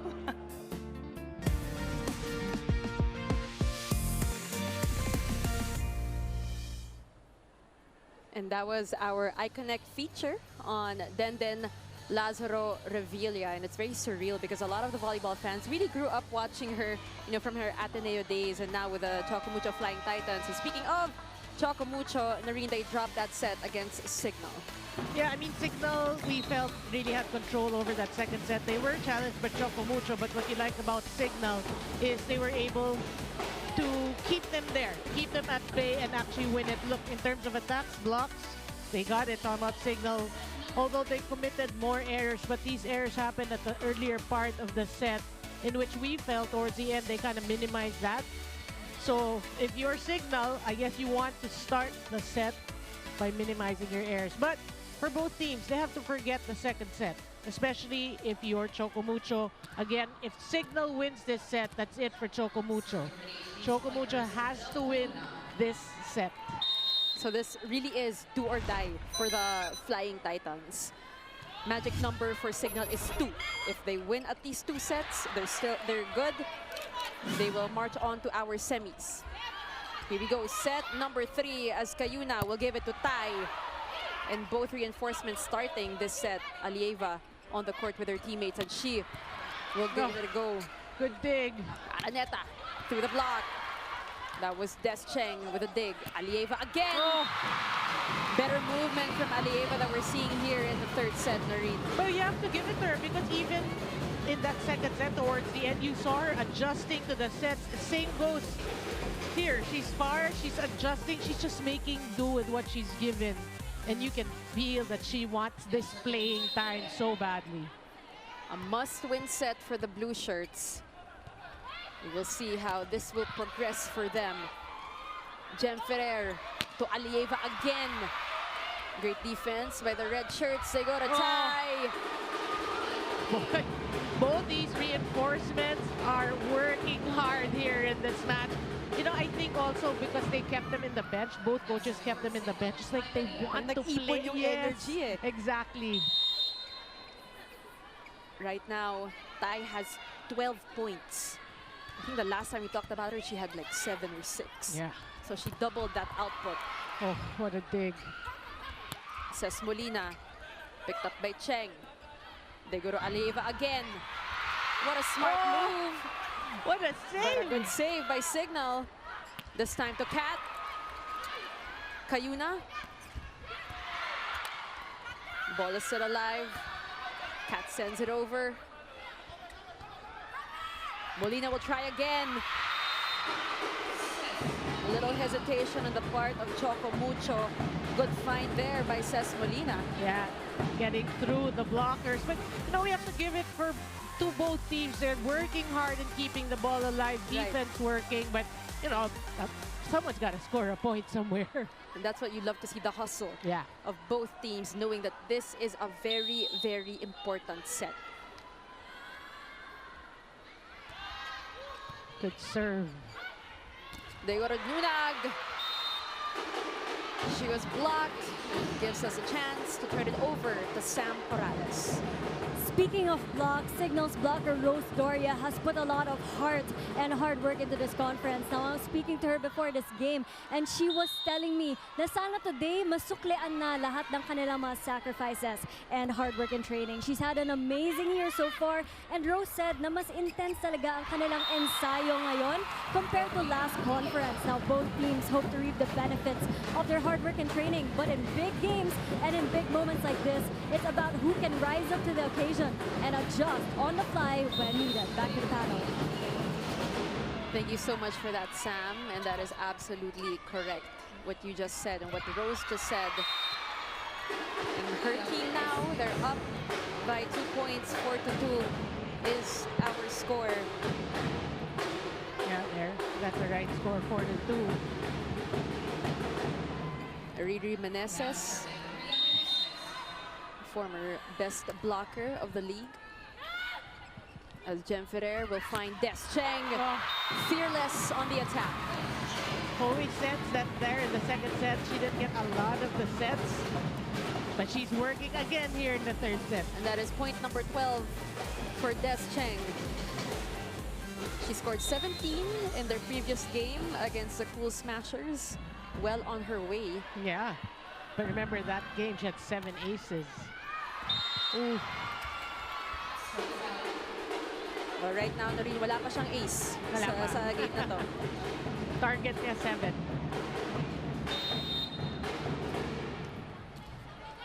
And that was our iConnect feature on Denden Lazaro Revilla, and it's very surreal because a lot of the volleyball fans really grew up watching her, from her Ateneo days, and now with the Choco Mucho Flying Titans. And speaking of Choco Mucho, Nareen, they dropped that set against Signal. Yeah, I mean, Signal, we felt really had control over that second set. They were challenged by Choco Mucho, but what you like about Signal is they were able to keep them there, keep them at bay, and actually win it. Look, in terms of attacks, blocks, they got it on about Signal. Although they committed more errors, but these errors happened at the earlier part of the set, in which we felt towards the end they kind of minimized that. So if you're Signal, I guess you want to start the set by minimizing your errors. But for both teams, they have to forget the second set. Especially if you're Choco Mucho. Again, if Signal wins this set, that's it for Choco Mucho. Choco Mucho has to win this set. So this really is do or die for the Flying Titans. Magic number for Signal is 2. If they win at least 2 sets, they're good. They will march on to our semis. Here we go, set number 3 as Cayuna will give it to Tai. And both reinforcements starting this set. Alieva on the court with her teammates, and she will give it a go. Good dig. Araneta through the block. That was Des Cheng with a dig. Alieva again. Better movement from Alieva that we're seeing here in the third set, Noreen. But you have to give it to her because even in that second set towards the end, you saw her adjusting to the sets. Same goes here. She's far, she's adjusting, she's just making do with what she's given. And you can feel that she wants this playing time so badly. A must-win set for the blue shirts. We will see how this will progress for them. Jem Ferrer to Alieva again. Great defense by the red shirts. They go to Tai. Both these reinforcements are working hard here in this match. You know, I think also because they kept them in the bench, both coaches kept them in the bench. It's like they want to play. Yung Yes, energy eh. exactly. Right now, Tai has 12 points. I think the last time we talked about her, she had like 7 or 6. Yeah. So she doubled that output. Oh, what a dig. Says Molina, picked up by Cheng. They go to Alieva again. What a smart move. What a But a save. good save by Signal. This time to Kat. Cayuna. Ball is still alive. Kat sends it over. Molina will try again. A little hesitation on the part of Choco Mucho. Good find there by Ces Molina. Yeah, getting through the blockers. But, you know, we have to give it to both teams. They're working hard and keeping the ball alive. Defense working, but, you know, someone's got to score a point somewhere. And that's what you love to see, the hustle of both teams, knowing that this is a very, very important set. Good serve. They go to Nunag. She was blocked. Gives us a chance to turn it over to Sam Corrales. Speaking of blocks, Signal's blocker Rose Doria has put a lot of heart and hard work into this conference. Now, I was speaking to her before this game, and she was telling me na sana today masuklean na lahat ng kanilang mga sacrifices and hard work in training. She's had an amazing year so far, and Rose said na mas intense talaga ang kanilang ensayo ngayon compared to last conference. Now, both teams hope to reap the benefits of their hard work and training, but in big games and in big moments like this, it's about who can rise up to the occasion and adjust on the fly when needed. Back to the panel. Thank you so much for that, Sam. And that is absolutely correct, what you just said and what Rose just said. And her team now, they're up by 2 points. 4-2 is our score. Yeah, there. That's the right score, 4-2. Riri Meneses, former best blocker of the league. As Jem Ferrer will find Des Cheng, fearless on the attack. Always sense that there in the second set, she didn't get a lot of the sets, but she's working again here in the third set. And that is point number 12 for Des Cheng. She scored 17 in their previous game against the Cool Smashers. Well on her way. Yeah, but remember that game, she had 7 aces. Ooh. Well, right now, Noreen, wala pa siyang ace sa game na to. Target niya 7.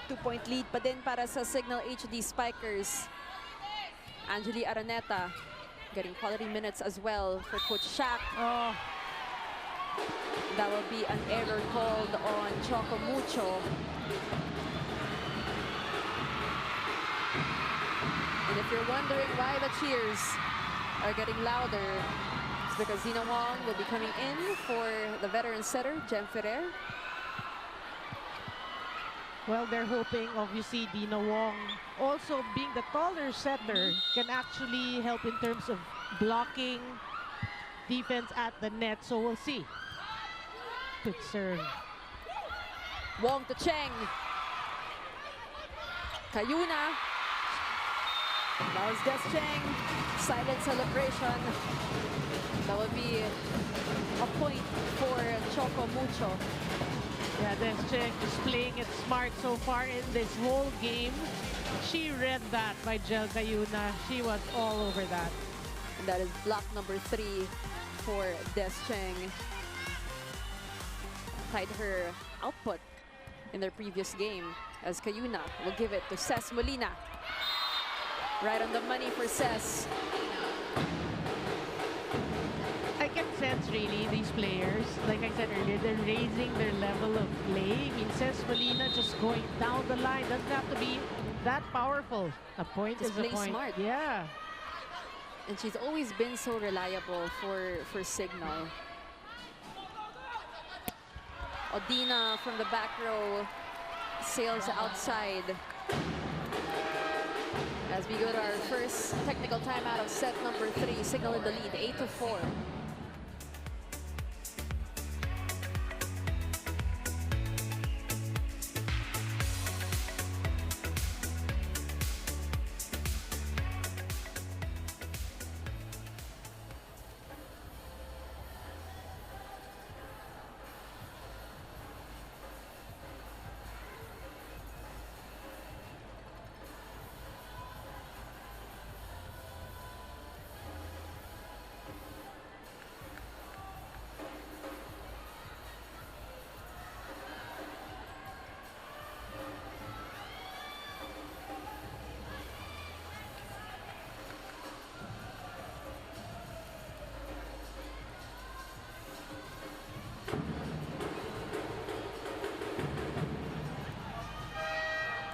2-point lead pa din para sa Signal HD Spikers. Angeli Araneta getting quality minutes as well for Coach Shaq. That will be an error called on Choco Mucho. And if you're wondering why the cheers are getting louder, it's because Zina Wong will be coming in for the veteran setter, Jem Ferrer. Well, they're hoping, obviously, Dina Wong, also being the taller setter, can actually help in terms of blocking, defense at the net. So we'll see. Good serve. Wong to Cheng. Kayuna. That was Des Cheng. Silent celebration. That would be a point for Choco Mucho. Yeah, Des Cheng is playing it smart so far in this whole game. She read that by Jel Kayuna. She was all over that. And that is block number 3 for Des Cheng. Tied her output in their previous game, as Kayuna will give it to Ces Molina. Right on the money for Ces. I can sense really these players, like I said earlier, they're raising their level of play. I mean, Ces Molina just going down the line doesn't have to be that powerful. A point Just is a playing point. smart. Yeah. And she's always been so reliable for Signal. Odina from the back row sails outside. As we go to our first technical timeout of set number 3, Signal in the lead, 8-4.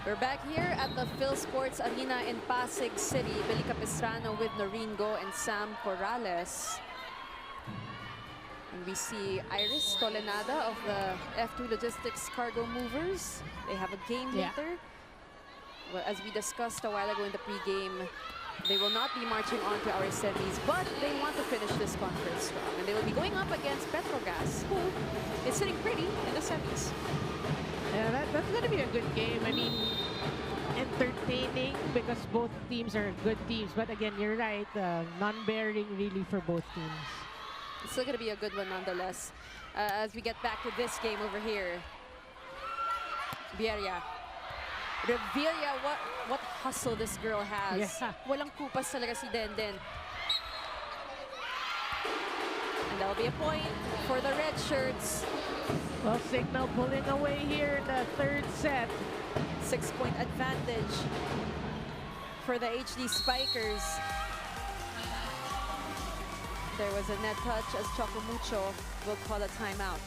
We're back here at the Phil Sports Arena in Pasig City. Billy Capistrano with Noringo and Sam Corrales. And we see Iris Tolenada of the F2 Logistics Cargo Movers. They have a game later. Well, as we discussed a while ago in the pregame, they will not be marching on to our semis, but they want to finish this conference strong. And they will be going up against Petrogas, who is sitting pretty in the semis. Yeah, that's going to be a good game. I mean, entertaining because both teams are good teams. But again, you're right, non-bearing really for both teams. It's still going to be a good one nonetheless. As we get back to this game over here. Bierria. Revilla, what hustle this girl has. Yeah. Walang kupas talaga si Denden. And that'll be a point for the red shirts. Well, Signal pulling away here in the third set. 6-point advantage for the HD Spikers. There was a net touch as Choco Mucho will call a timeout.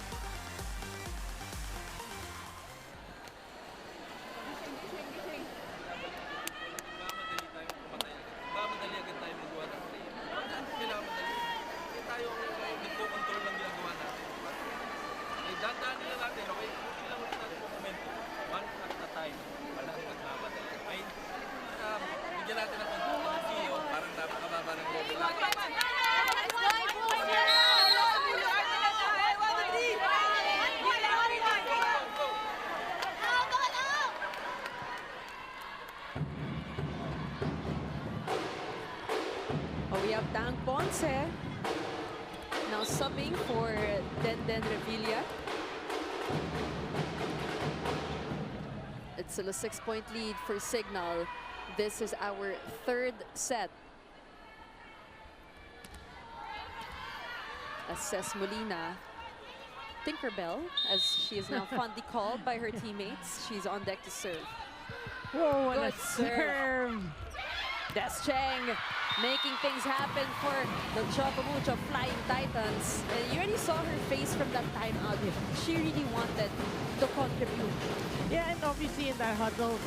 We have Dang Ponce now subbing for Denden Revilla. It's still a 6-point lead for Signal. This is our third set. As Ces Molina, Tinkerbell, as she is now fondly called by her teammates, she's on deck to serve. Whoa, what Good a serve! Des Cheng making things happen for the Choco Mucho Flying Titans. And you already saw her face from that timeout. She really wanted to contribute. Yeah, and obviously in that huddle,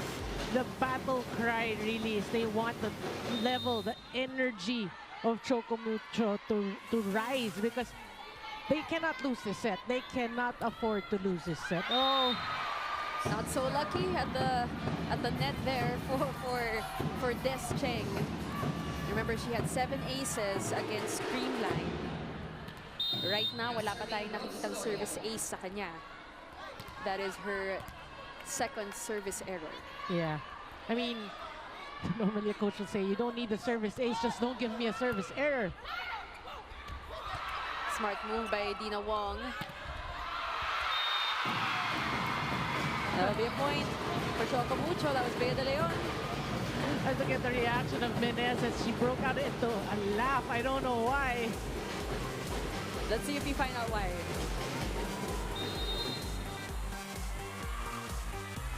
the battle cry really is they want the level, the energy of Choco Mucho to rise because they cannot lose this set. They cannot afford to lose this set. Oh, Not so lucky at the net there for Des Cheng. Remember, she had 7 aces against Creamline. Right now, wala pa tayong nakikitang service ace sa kanya. That is her second service error. Yeah. I mean, normally a coach will say, you don't need the service ace, just don't give me a service error. Smart move by Dina Wong. That'll be a point for Choco Mucho. That was Bea De Leon. I look at the reaction of Menez as she broke out into a laugh. I don't know why. Let's see if we find out why.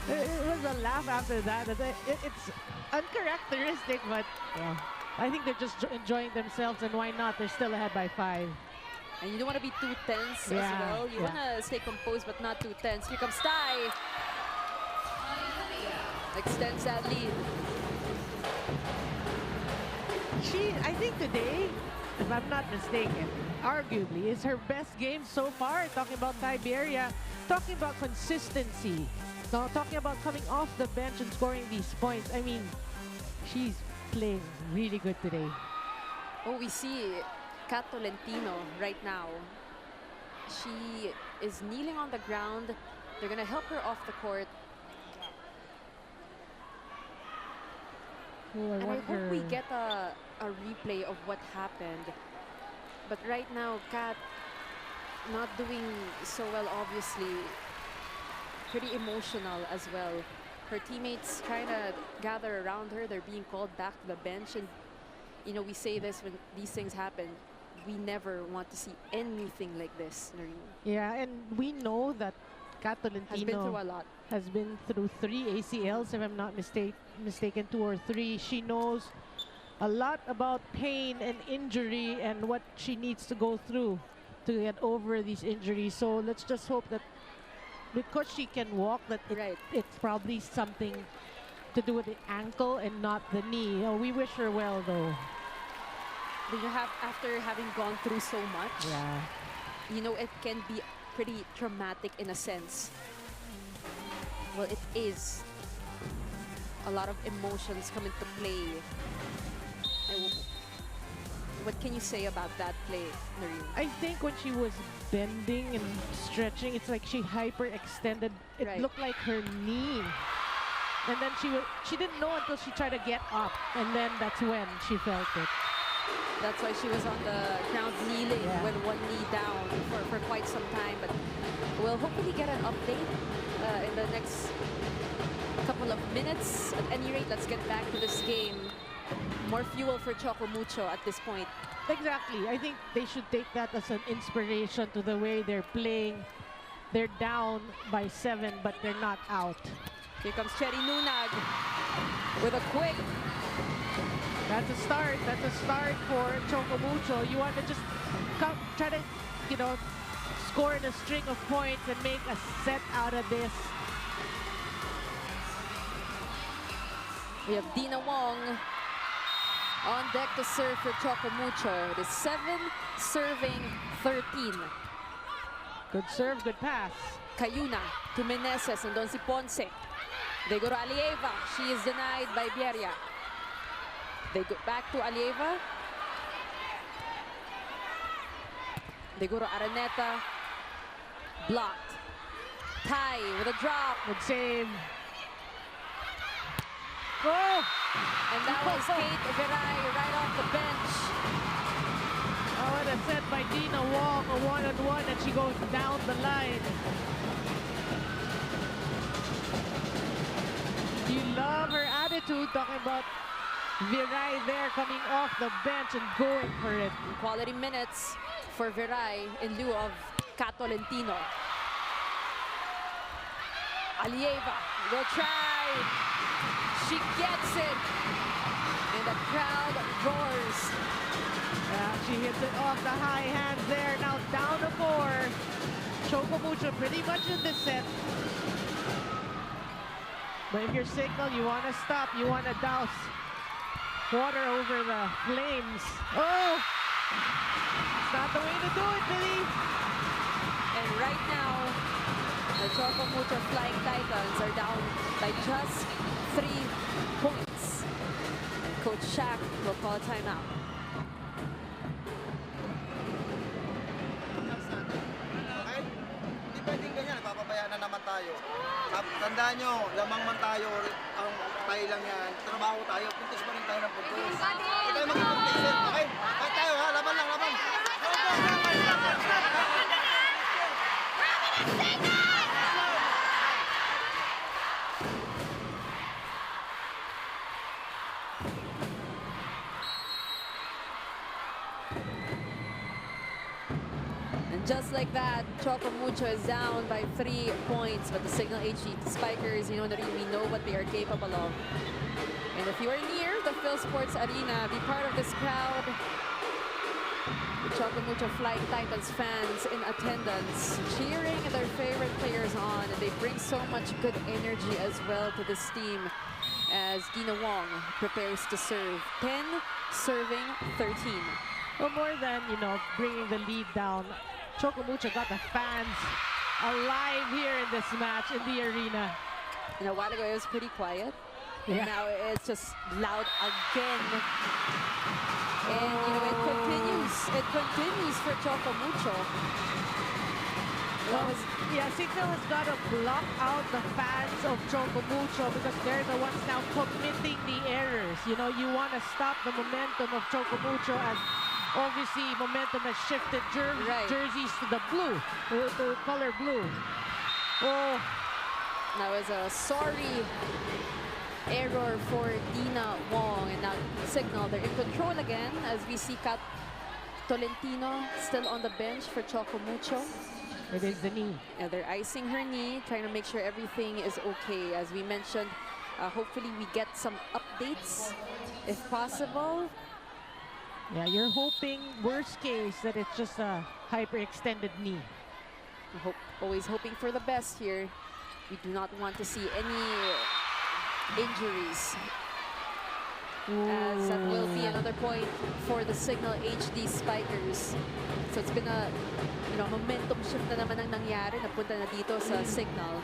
It was a laugh after that. It's uncharacteristic, but yeah, I think they're just enjoying themselves, and why not? They're still ahead by 5. And you don't want to be too tense as well. You want to stay composed, but not too tense. Here comes Tai. Extends that lead. I think today, if I'm not mistaken, arguably is her best game so far. Talking about Tiberia, talking about consistency, talking about coming off the bench and scoring these points. I mean, she's playing really good today. Oh, we see Kat Tolentino right now. She is kneeling on the ground. They're going to help her off the court. Oh, and I hope we get a replay of what happened. But right now, Kat not doing so well, obviously. Pretty emotional as well. Her teammates trying to gather around her. They're being called back to the bench. And, you know, we say this when these things happen. We never want to see anything like this, Noreen. Yeah, and we know that Kat Tolentino has been through a lot. Has been through 3 ACLs, if I'm not mistaken, 2 or 3. She knows a lot about pain and injury and what she needs to go through to get over these injuries. So let's just hope that because she can walk, that it's probably something to do with the ankle and not the knee. Oh, we wish her well, though. After having gone through so much, you know, it can be pretty traumatic in a sense. Well, it is. A lot of emotions come into play. What can you say about that play, Noreen? I think when she was bending and stretching, it's like she hyperextended. It looked like her knee. And then she didn't know until she tried to get up. And then that's when she felt it. That's why she was on the ground kneeling with one knee down for quite some time. But we'll hopefully get an update in the next couple of minutes. At any rate, let's get back to this game. More fuel for Choco Mucho at this point. Exactly. I think they should take that as an inspiration to the way they're playing. They're down by 7, but they're not out. Here comes Cherry Nunag with a quick. That's a start. That's a start for Choco Mucho. You want to just try to, you know, score in a string of points and make a set out of this. We have Dina Wong on deck to serve for Choco Mucho. It is 7 serving 13. Good serve, good pass. Cayuna to Meneses and Don si Ponce. They go to Alieva. She is denied by Bieria. They go back to Alieva. They go to Araneta. Blocked. Tai with a drop. Good save. Oh! And that was Kate Viray right off the bench. Oh, what a set by Dina Wong, a one-on-one, and she goes down the line. You love her attitude, talking about Viray there coming off the bench and going for it. Quality minutes for Viray in lieu of Kat Tolentino. Alieva will try. She gets it. And the crowd roars. Yeah, she hits it off the high hands there. Now down to 4. Choco Mucho pretty much in this set. But if you're Signal, you want to stop. You want to douse water over the flames. Oh! It's not the way to do it, Billy. And right now, The Choco Mucho Flying Titans are down by just 3 points. And Coach Shaq will call a timeout. Okay? Hindi pwedeng ganyan. Nagpapabayaan na naman tayo. Tandaan nyo, lamang man tayo, ang tayo lang yan. Trabaho tayo, puntos pa rin tayo ng puntos. Huwag tayo mag-complacent, okay? Kahit tayo ha, laban lang, laban. Just like that, Choco Mucho is down by 3 points, but the Signal HD Spikers, we know what they are capable of. And if you are near the Phil Sports Arena, be part of this crowd. The Choco Mucho Flying Titans fans in attendance, cheering their favorite players on, and they bring so much good energy as well to this team as Dina Wong prepares to serve. 10 serving 13. Well, more than, bringing the lead down, Choco Mucho got the fans alive here in this match in the arena. A while ago, it was pretty quiet. Yeah. And now it's just loud again. And, it continues. It continues for Choco Mucho. Signal has got to block out the fans of Choco Mucho because they're the ones now committing the errors. You want to stop the momentum of Choco Mucho as obviously momentum has shifted jerseys to the blue, the color blue. Oh, that was a sorry error for Dina Wong, and now Signal, they're in control again as we see Kat Tolentino still on the bench for Choco Mucho. It is the knee. Yeah, they're icing her knee, trying to make sure everything is okay. As we mentioned, hopefully we get some updates if possible. Yeah, you're hoping, worst case, that it's just a hyperextended knee. Always hoping for the best here. We do not want to see any injuries. As that will be another point for the Signal HD Spikers. So it's been a momentum shift na naman ang nangyari. Napunta na dito sa Signal.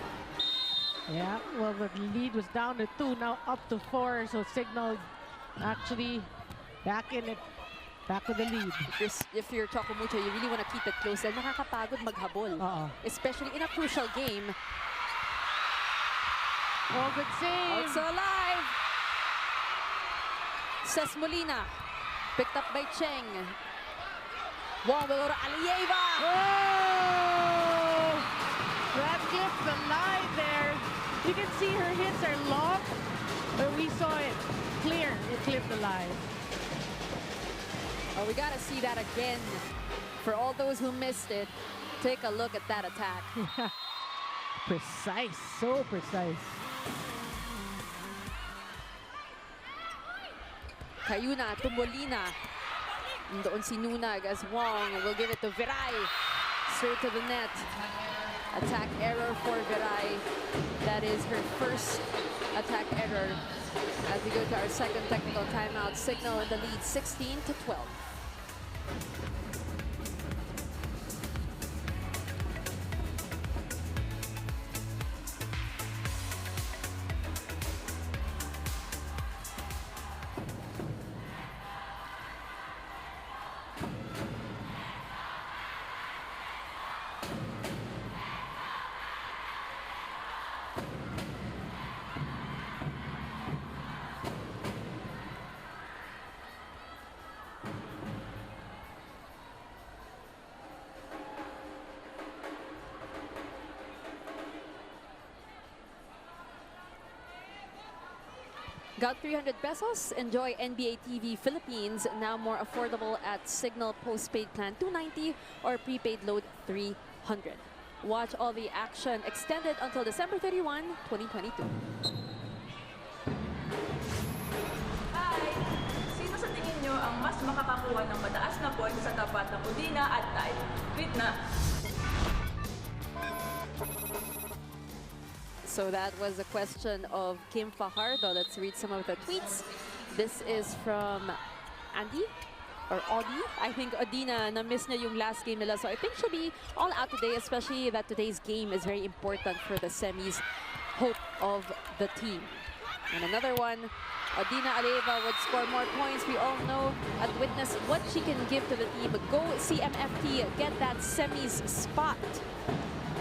Yeah, well, the lead was down to 2, now up to 4. So Signal actually back in it. Back to the lead. If you're Choco Mucho, you really want to keep it close. Dahil nakakapagod maghabol. Especially in a crucial game. Oh, good save. Also alive. Ces Molina. Picked up by Cheng. Wong will go to Alieva. Oh! That clipped the line there. You can see her hits are long, but we saw it clear. It clipped the line. Oh, we gotta see that again. For all those who missed it, take a look at that attack. Precise, so precise. Kayuna to Molina. Doon si Nunag as Wong will give it to Viray. Straight to the net. Attack error for Viray. That is her first attack error. As we go to our second technical timeout, Signal in the lead 16-12. Got 300 pesos? Enjoy NBA TV Philippines, now more affordable at Signal Postpaid Plan 290 or Prepaid Load 300. Watch all the action extended until December 31, 2022. Hi! Sino sa tingin nyo ang mas makakakuha ng mataas na points sa tapat ng Udina at Tide? Tweet na! So that was a question of Kim Fajardo. Let's read some of the tweets. This is from Andy. or Audi. I think Odina na-miss niya yung last game nila. So I think she'll be all out today, especially that today's game is very important for the semis hope of the team. And another one, Odina Aleva would score more points. We all know and witness what she can give to the team. Go CMFT, get that semis spot.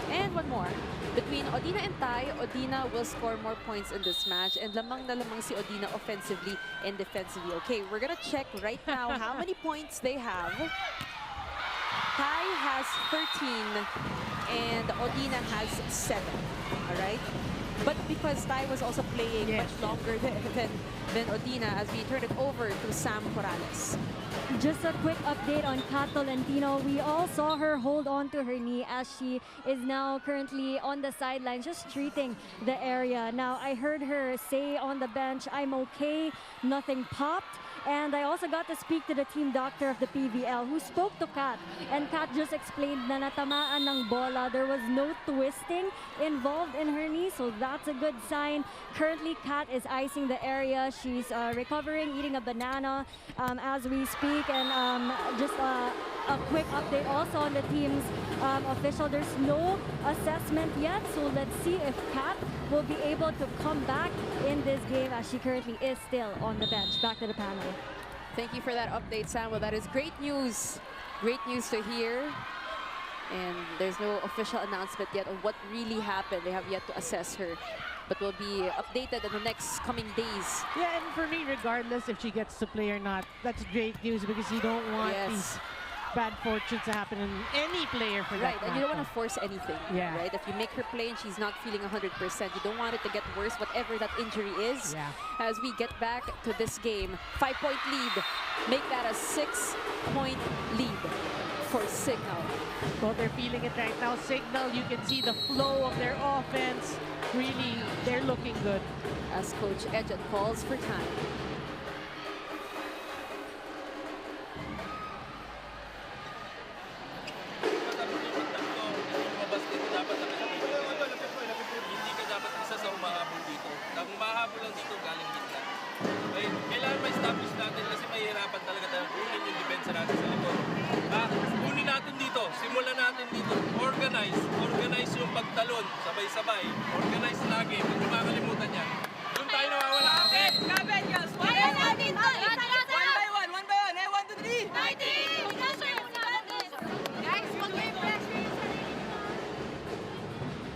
And one more. Between Odina and Tai, Odina will score more points in this match. And lamang na lamang si Odina offensively and defensively. Okay, we're gonna check right now how many points they have. Tai has 13 and Odina has 7. All right? But because Tai was also playing much longer than Odina, as we turn it over to Sam Corrales. Just a quick update on Kat Tolentino. We all saw her hold on to her knee as she is now currently on the sidelines, just treating the area. Now, I heard her say on the bench, "I'm okay, nothing popped." And I also got to speak to the team doctor of the PVL who spoke to Kat. And Kat just explained na natamaan ng bola. There was no twisting involved in her knee, so that's a good sign. Currently, Kat is icing the area. She's recovering, eating a banana as we speak. And just a quick update also on the team's official. There's no assessment yet, so let's see if Kat will be able to come back in this game as she currently is still on the bench. Back to the panel. Thank you for that update, Samuel. That is great news. Great news to hear. And there's no official announcement yet of what really happened. They have yet to assess her. But will be updated in the next coming days. Yeah, and for me, regardless if she gets to play or not, that's great news because you don't want these bad fortunes to happen in any player for that Right, and you don't want to force anything. Yeah. Right? If you make her play and she's not feeling 100%, you don't want it to get worse, whatever that injury is. Yeah. As we get back to this game, 5-point lead. Make that a 6-point lead for Signal. Well, they're feeling it right now. Signal, you can see the flow of their offense. Really, they're looking good. As Coach Edget calls for time. Kailangan ma-establish natin kasi mahihirapan talaga tayo kunin yung depensa natin sa likod. Kunin natin dito, simulan natin dito. Organize yung pagtalon, sabay-sabay. Organize lagi, huwag niyo makakalimutan yan. Doon tayo nawawala. Okay? Kapit, girls! One by one! One by one! Hey, 1, 2, 3! Guys, mag-pressure yung sarili.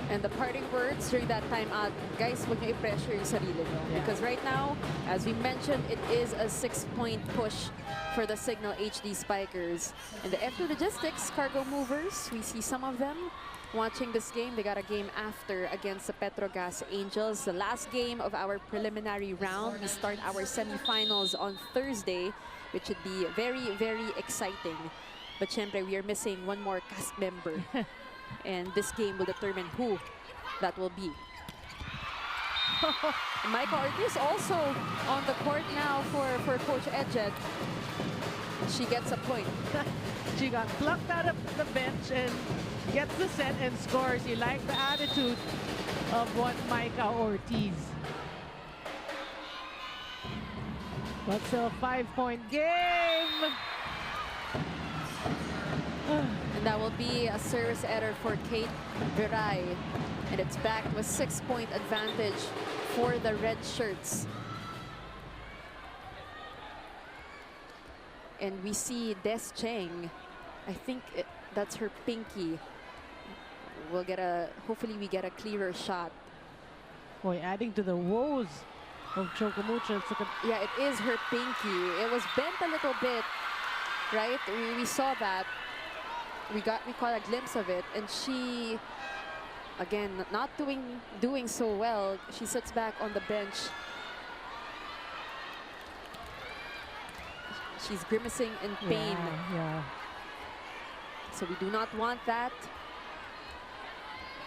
And the parting words during that timeout, guys, huwag niyo i-pressure yung sarili niyo. Because right now, as we mentioned, it is a 6-point push for the Signal HD Spikers. And the F2 Logistics cargo movers, we see some of them watching this game. They got a game after against the Petrogas Angels. The last game of our preliminary round. We start our semifinals on Thursday, which should be very, very exciting. But syempre, we are missing one more cast member. And this game will determine who that will be. Michael Ortiz also on the court now for Coach Edget. She gets a point. She got plucked out of the bench and gets the set and scores. You like the attitude of one Micah Ortiz. But still a 5-point game. And that will be a service error for Kate Viray. And it's back to a 6-point advantage for the red shirts. And we see Des Cheng. I think that's her pinky. We'll get hopefully we get a clearer shot. Boy, adding to the woes of Choco Mucho. Yeah, it is her pinky. It was bent a little bit, right? We saw that. We caught a glimpse of it, and she, again, not doing so well. She sits back on the bench. She's grimacing in pain. Yeah. So we do not want that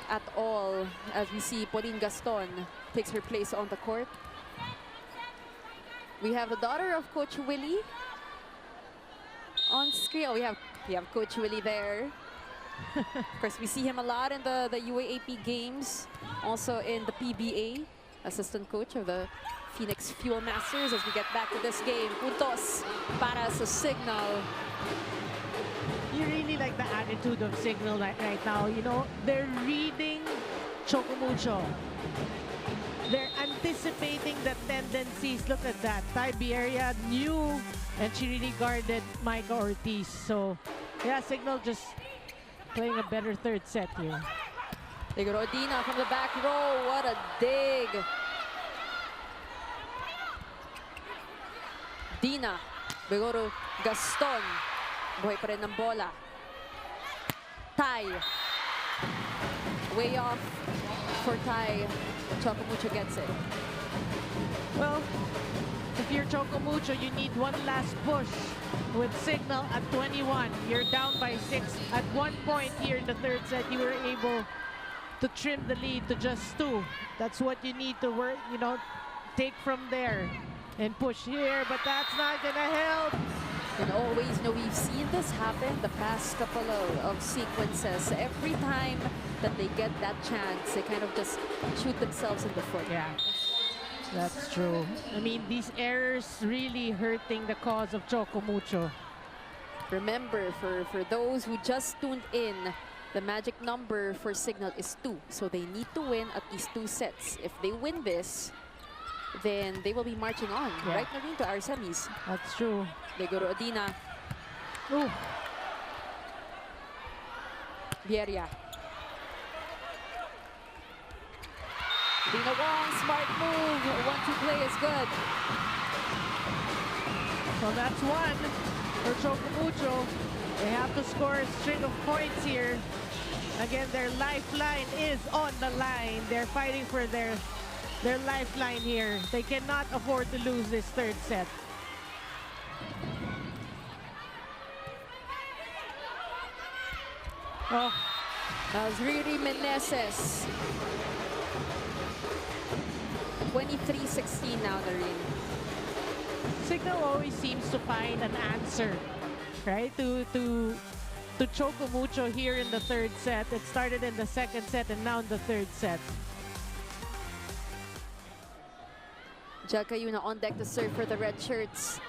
at all, as we see Pauline Gaston takes her place on the court. We have the daughter of Coach Willie on screen. Oh, we have Coach Willie there. Of course, we see him a lot in the UAAP games, also in the PBA. assistant coach of the Phoenix Fuel Masters, as we get back to this game. Puntos para sa Signal. You really like the attitude of Signal right now. You know, they're reading Choco Mucho. They're anticipating the tendencies. Look at that. Tibieria knew, and she really guarded Micah Ortiz. So, yeah, Signal just playing a better third set here. They go to Odina from the back row. What a dig. Dina. We go to Gaston. Buhay pa rin ng bola. Tai. Way off for Tai. Choco Mucho gets it. Well, if you're Choco Mucho, you need one last push with Signal at 21. You're down by 6. At one point here in the third set, you were able to trim the lead to just 2. That's what you need to work, you know, take from there and push here, but that's not gonna help. And always, you know, we've seen this happen the past couple of sequences. Every time that they get that chance, they kind of just shoot themselves in the foot. Yeah, that's true. I mean, these errors really hurting the cause of Choco Mucho. Remember, for those who just tuned in, the magic number for Signal is 2. So they need to win at least 2 sets. If they win this, then they will be marching on, right, Noreen, to our semis. That's true. They go to Odina. Ooh. Vieria. Dina Wong, smart move. 1-2 play is good. So that's 1 for Choco Mucho. They have to score a string of points here. Again, their lifeline is on the line. They're fighting for their lifeline here. They cannot afford to lose this third set. Oh, that was Riri Meneses. 23-16 now, Noreen. Signal always seems to find an answer, right, to Choco Mucho here in the third set. It started in the second set and now in the third set. Jel Cayuna on deck to serve for the red shirts.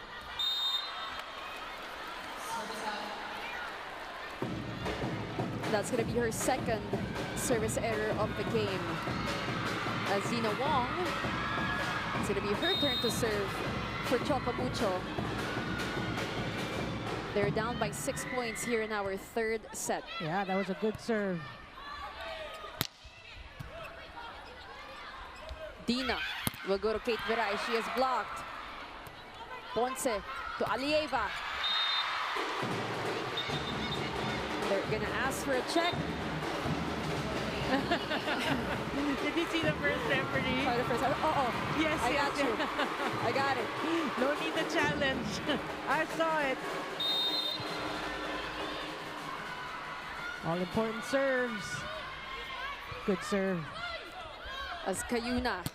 That's going to be her second service error of the game. As Zina Wong, it's going to be her turn to serve for Choco Mucho. They're down by 6 points here in our third set. Yeah, that was a good serve. Dina will go to Kate Viray. She is blocked. Ponce to Alieva. They're gonna ask for a check. Did you see the first referee? Oh, the first. Oh, yes, I got you. I got it. No need to challenge. I saw it. All important serves. Good serve. As Cayuna.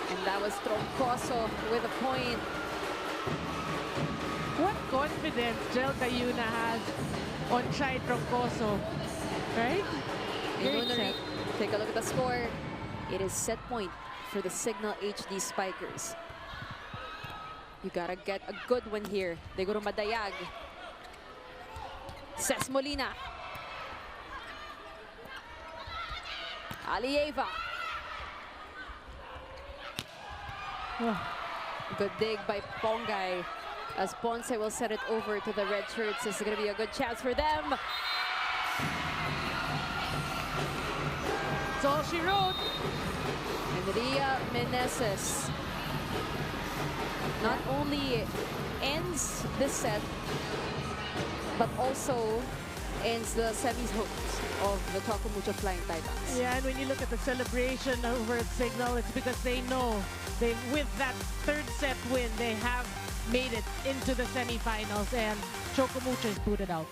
And that was Troncoso with a point. What confidence Jel Cayuna has on Chai Troncoso, right? Take a look at the score. It is set point for the Signal HD Spikers. You gotta get a good one here. They go to Madayag. Ces Molina. Alieva. Good dig by Pongay. As Ponce will set it over to the red shirts. This is going to be a good chance for them. That's all she wrote. And Ria Meneses not only ends this set, but also ends the semis hopes of the Choco Mucho Flying Titans. Yeah, and when you look at the celebration over at Signal, it's because they know with that third set win, they have made it into the semifinals, and Choco Mucho is booted out.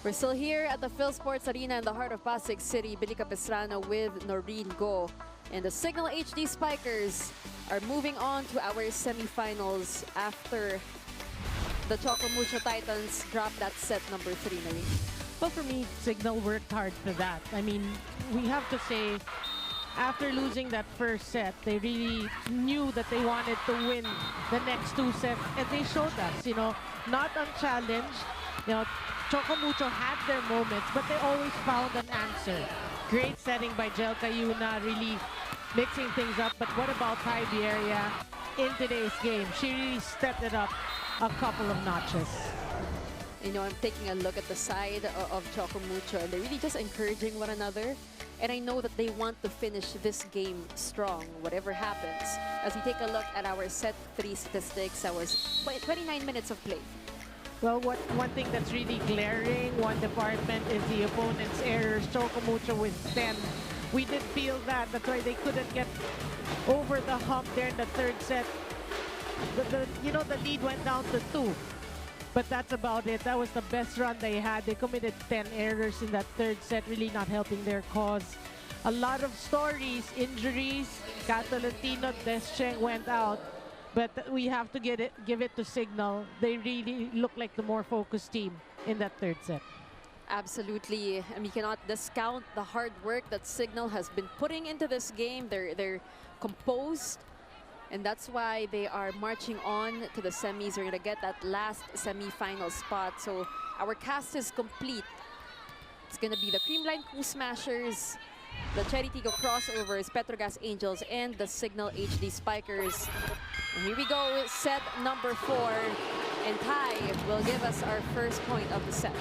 We're still here at the Phil Sports Arena in the heart of Pasig City. Billy Capistrano with Noreen Go. And the Signal HD Spikers are moving on to our semifinals after the Choco Mucho Titans dropped that set number 3, Noreen. Well, for me, Signal worked hard for that. I mean, we have to say, after losing that first set, they really knew that they wanted to win the next 2 sets, and they showed us, you know, not unchallenged. You know, Choco Mucho had their moments, but they always found an answer. Great setting by Jelka Yuna, really mixing things up. But what about Ty Bieria in today's game? She really stepped it up a couple of notches. You know, I'm taking a look at the side of Choco Mucho, and they're really just encouraging one another. And I know that they want to finish this game strong, whatever happens. As we take a look at our set 3 statistics, that was 29 minutes of play. Well, one thing that's really glaring, one department, is the opponent's errors. Choco Mucho with 10. We did feel that. That's why they couldn't get over the hump there in the third set. You know, the lead went down to 2. But that's about it. That was the best run they had. They committed 10 errors in that third set, really not helping their cause. A lot of stories, injuries. Cato Latino, Descheng went out. But we have to give it to Signal. They really look like the more focused team in that third set. Absolutely. And we cannot discount the hard work that Signal has been putting into this game. They're composed. And that's why they are marching on to the semis. We're going to get that last semi-final spot. So our cast is complete. It's going to be the Creamline Crew Smashers, the Cherry Tigo Crossovers, Petrogas Angels, and the Signal HD Spikers. And here we go, set number 4. And Ty will give us our first point of the set.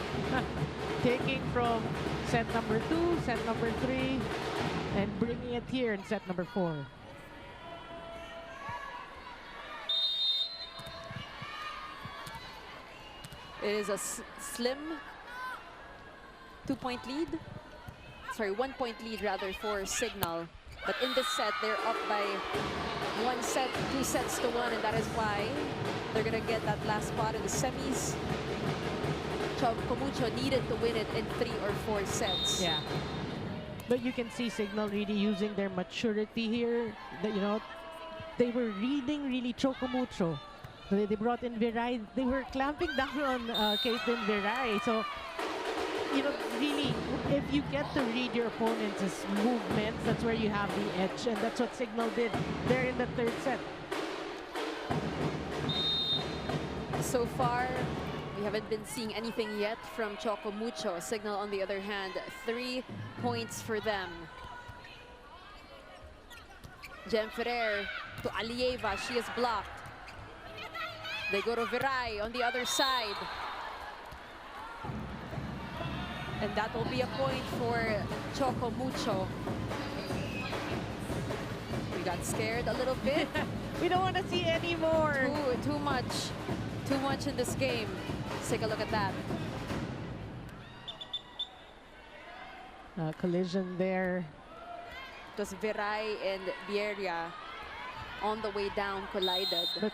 Taking from set number 2, set number 3, and bringing it here in set number 4. It is a slim 2-point lead. Sorry, 1-point lead rather for Signal. But in this set, they're up by 1 set, 2 sets to 1, and that is why they're gonna get that last spot in the semis. Choco Mucho needed to win it in 3 or 4 sets. Yeah. But you can see Signal really using their maturity here. That, you know, they were reading really Choco Mucho. They brought in Virai. They were clamping down on Caitlin Virai. So, you know, really, if you get to read your opponent's movements, that's where you have the edge. And that's what Signal did there in the third set. So far, we haven't been seeing anything yet from Choco Mucho. Signal, on the other hand, 3 points for them. Jem Ferrer to Alieva. She is blocked. They go to Virai on the other side. And that will be a point for Choco Mucho. We got scared a little bit. We don't want to see any more. Too much in this game. Let's take a look at that. Collision there. It was Virai and Bieria on the way down collided. But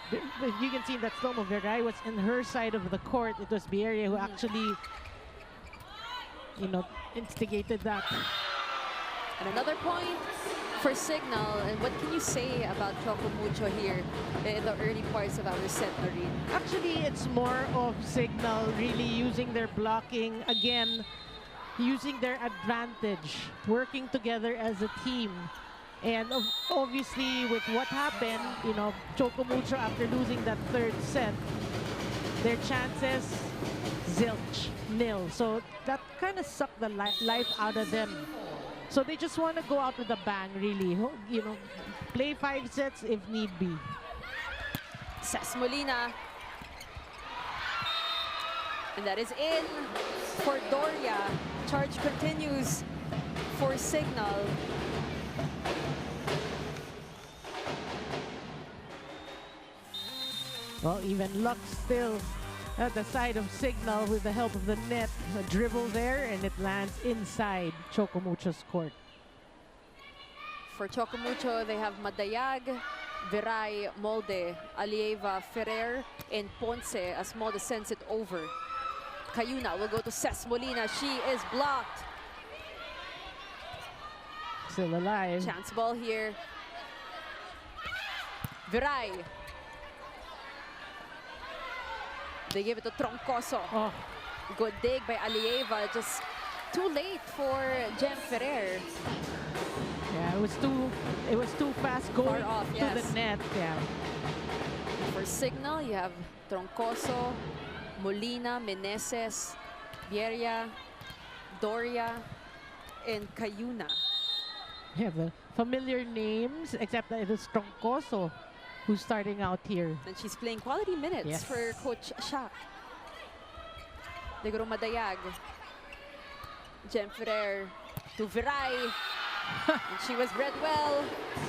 you can see that slow-mo, Virai was in her side of the court. It was Bieria who actually, you know, instigated that. And another point for Signal. And what can you say about Choco Mucho here in the early parts of our set, Noreen? Actually, it's more of Signal really using their blocking, again, using their advantage, working together as a team. And obviously, with what happened, you know, Choco Mucho, after losing that third set, their chances, zilch, nil. So that kind of sucked the life out of them. So they just want to go out with a bang, really. You know, play 5 sets if need be. Ses Molina. And that is in for Doria. Charge continues for Signal. Well, even luck still at the side of Signal with the help of the net. A dribble there, and it lands inside Choco Mucho's court. For Choco Mucho, they have Madayag, Virai, Molde, Alieva, Ferrer, and Ponce as Molde sends it over. Cayuna will go to Ces Molina. She is blocked. Still alive. Chance ball here. Viray. They give it to Troncoso. Oh, Good dig by Alieva. Just too late for Jem Ferrer. yeah, it was too fast going off, to yes. the net. Yeah. For Signal, you have Troncoso, Molina, Meneses, Vieria, Doria, and Cayuna. Yeah, the familiar names, except that it is Troncoso who's starting out here. And she's playing quality minutes Yes. for Coach Shaq. Negro Madayag. Jem Ferrer to Viray. And she was read well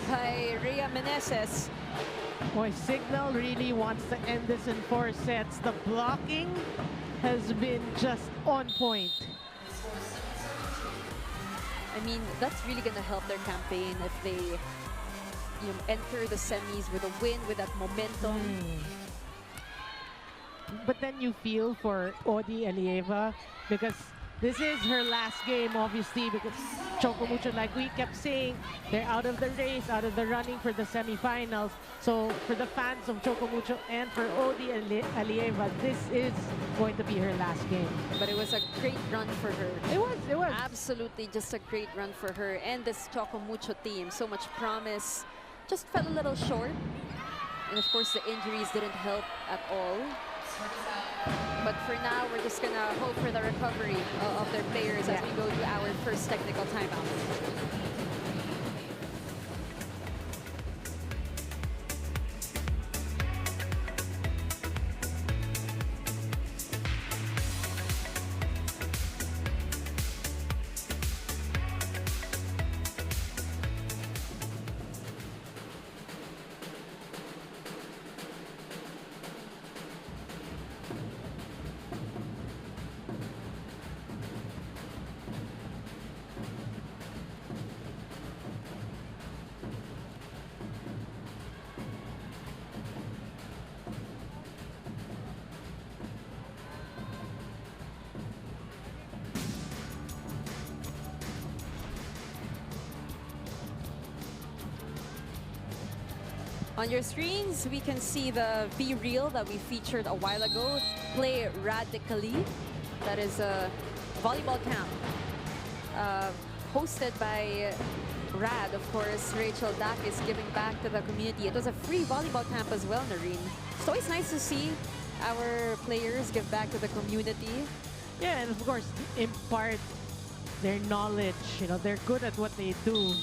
by Rhea Meneses. Boy, Signal really wants to end this in 4 sets. The blocking has been just on point. I mean, that's really going to help their campaign if they enter the semis with a win, with that momentum. But then you feel for Odi Alieva because this is her last game, obviously, because Choco Mucho, like we kept saying, they're out of the race, out of the running for the semifinals. So for the fans of Choco Mucho and for Odi Alieva, this is going to be her last game. But it was a great run for her. It was. Absolutely just a great run for her and this Choco Mucho team. So much promise. Just fell a little short. And of course, the injuries didn't help at all. But for now, we're just gonna hope for the recovery of their players as we go to our first technical timeout. On your screens, we can see the V-Reel that we featured a while ago, Play Radically. That is a volleyball camp hosted by Rad, of course. Rachel Dack is giving back to the community. It was a free volleyball camp as well, Noreen. It's always nice to see our players give back to the community. Yeah, and of course, impart their knowledge. You know, they're good at what they do.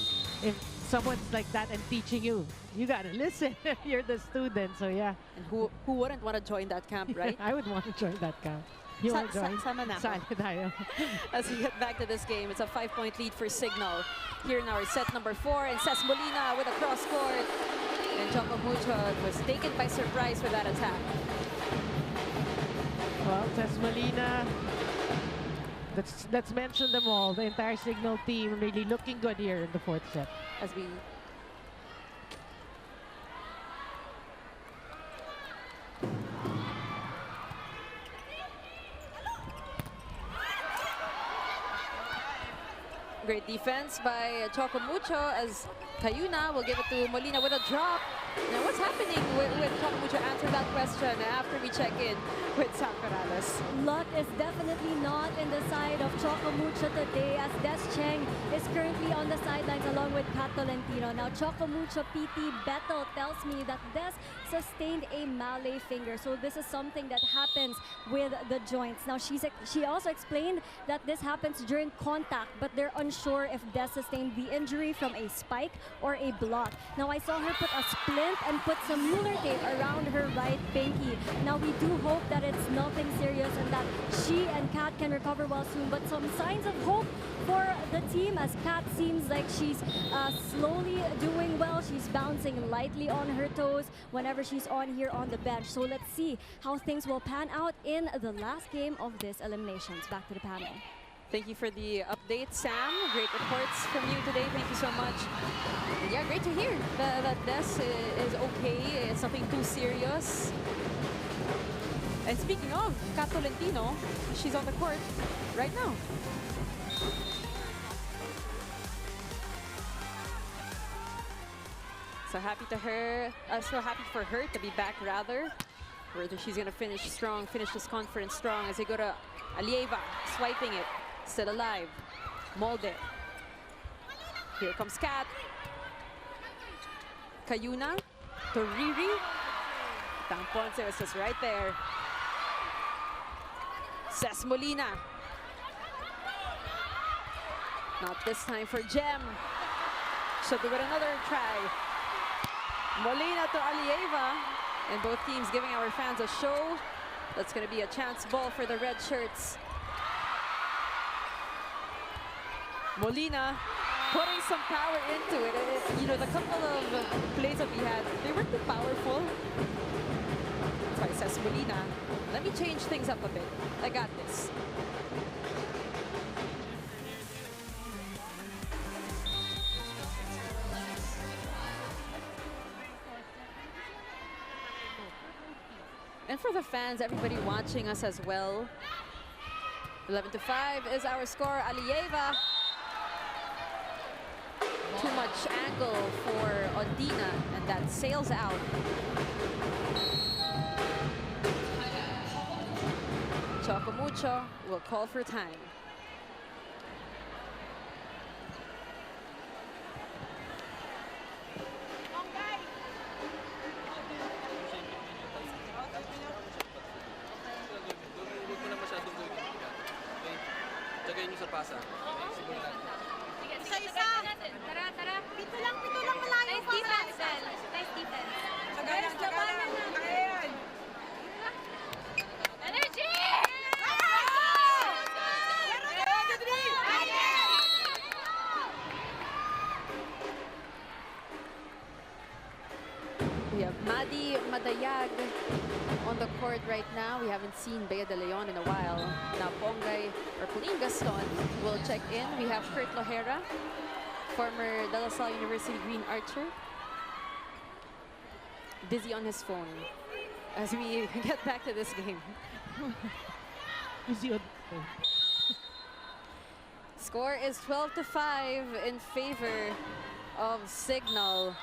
If someone's like that and teaching you, you gotta listen. You're the student, so yeah. And who wouldn't want to join that camp, right? I would want to join that camp. You want to join? Sama na ako. Sali tayo. As we get back to this game, it's a 5-point lead for Signal. Here in our set number 4, and Ces Molina with a cross court. And Choco Mucho was taken by surprise with that attack. Well, Ces Molina, let's mention them all. The entire Signal team really looking good here in the 4th set. As we great defense by Choco Mucho as Cayuna will give it to Molina with a drop. Now, what's happening with Choco Mucho? Answer that question after we check in with Sam Corrales. Luck is definitely not in the side of Choco Mucho today as Des Cheng is currently on the sidelines along with Kat Tolentino. Now, Choco Mucho PT Beto tells me that Des sustained a mallet finger. So this is something that happens with the joints. Now, she also explained that this happens during contact, but they're unsure if Des sustained the injury from a spike or a block. Now, I saw her put a splint and put some Mueller tape around her right pinky. Now, we do hope that it's nothing serious and that she and Kat can recover well soon, but some signs of hope for the team as Kat seems like she's slowly doing well. She's bouncing lightly on her toes whenever she's on here on the bench. So let's see how things will pan out in the last game of this eliminations. Back to the panel. Thank you for the update, Sam. Great reports from you today. Thank you so much. And yeah, great to hear that Des is okay. It's nothing too serious. And speaking of Kat Tolentino, she's on the court right now. So happy for her to be back rather. Whether she's gonna finish strong, finish this conference strong as they go to Alieva, swiping it, still alive. Molde. Here comes Kat. Cayuna to Riri. Tampon was just right there. Ces Molina. Not this time for Gem. She'll do it another try. Molina to Alieva. And both teams giving our fans a show. That's going to be a chance ball for the red shirts. Molina putting some power into it. You know, the couple of plays that we had, they weren't too powerful. That's why it says Molina, let me change things up a bit. I got this. And for the fans, everybody watching us as well, 11-5 is our score. Alieva. Too much angle for Ondina, and that sails out. Choco Mucho will call for time. Tagayin nyo sa pasa. Simulan natin. Isa-isa. Tara, tara. Pito lang malayo. Nice defense, Bel. Nice defense. Tagalan. Tagayan. Energy! We have Madi Madayag on the court right now. We haven't seen Bea de Leon in a while. Now Pongay or Pauline Gaston will check in. We have Kurt Lohera, former De La Salle University Green Archer. Busy on his phone as we get back to this game. Score is 12-5 in favor of Signal.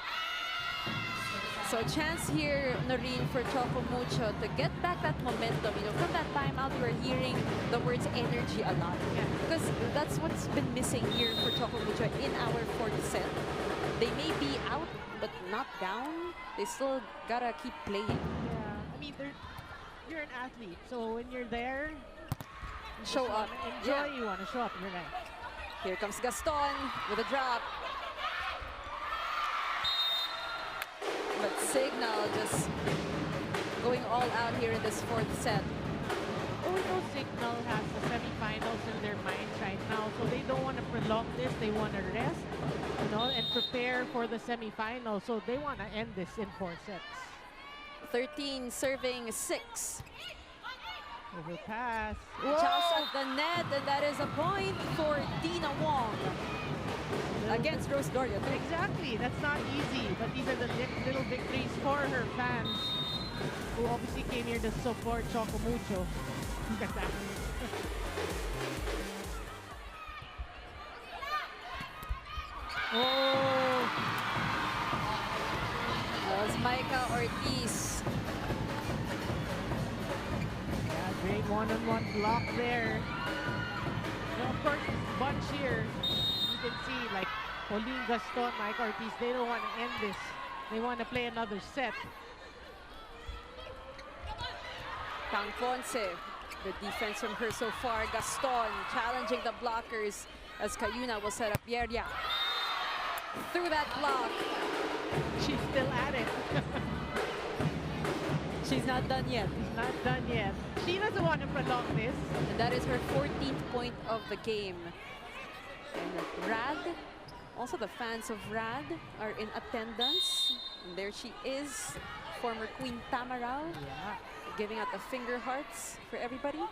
So chance here, Noreen, for Choco Mucho to get back that momentum. You know, from that time out, we were hearing the words energy a lot. Yeah. Because that's what's been missing here for Choco Mucho in our fourth set. They may be out, but not down. They still gotta keep playing. Yeah, I mean, you're an athlete, so when you're there, you show up. Enjoy, yeah. You want to show up, you're right. Here comes Gaston with a drop. But Signal just going all out here in this fourth set. Oh, we know Signal has the semifinals in their minds right now, so they don't want to prolong this. They want to rest, you know, and prepare for the semifinals. So they want to end this in 4 sets. 13 serving 6. Overpass. Just at the net, and that is a point for Dina Wong. Against Rose Doria. Exactly, that's not easy, but these are the little victories for her fans who obviously came here to support Choco Mucho. Look at that. Oh! That was Micah Ortiz. Yeah, great one-on-one block there. Now, of course, this bunch here, you can see, like, Pauline Gaston, Mike Ortiz, they don't want to end this. They want to play another set. Kang Ponce, the defense from her so far. Gaston challenging the blockers as Cayuna will set up Yeria. Through that block. She's still at it. She's not done yet. She's not done yet. She doesn't want to prolong this. And that is her 14th point of the game. And Rad, also the fans of Rad are in attendance. And there she is, former Queen Tamarao, giving out the finger hearts for everybody.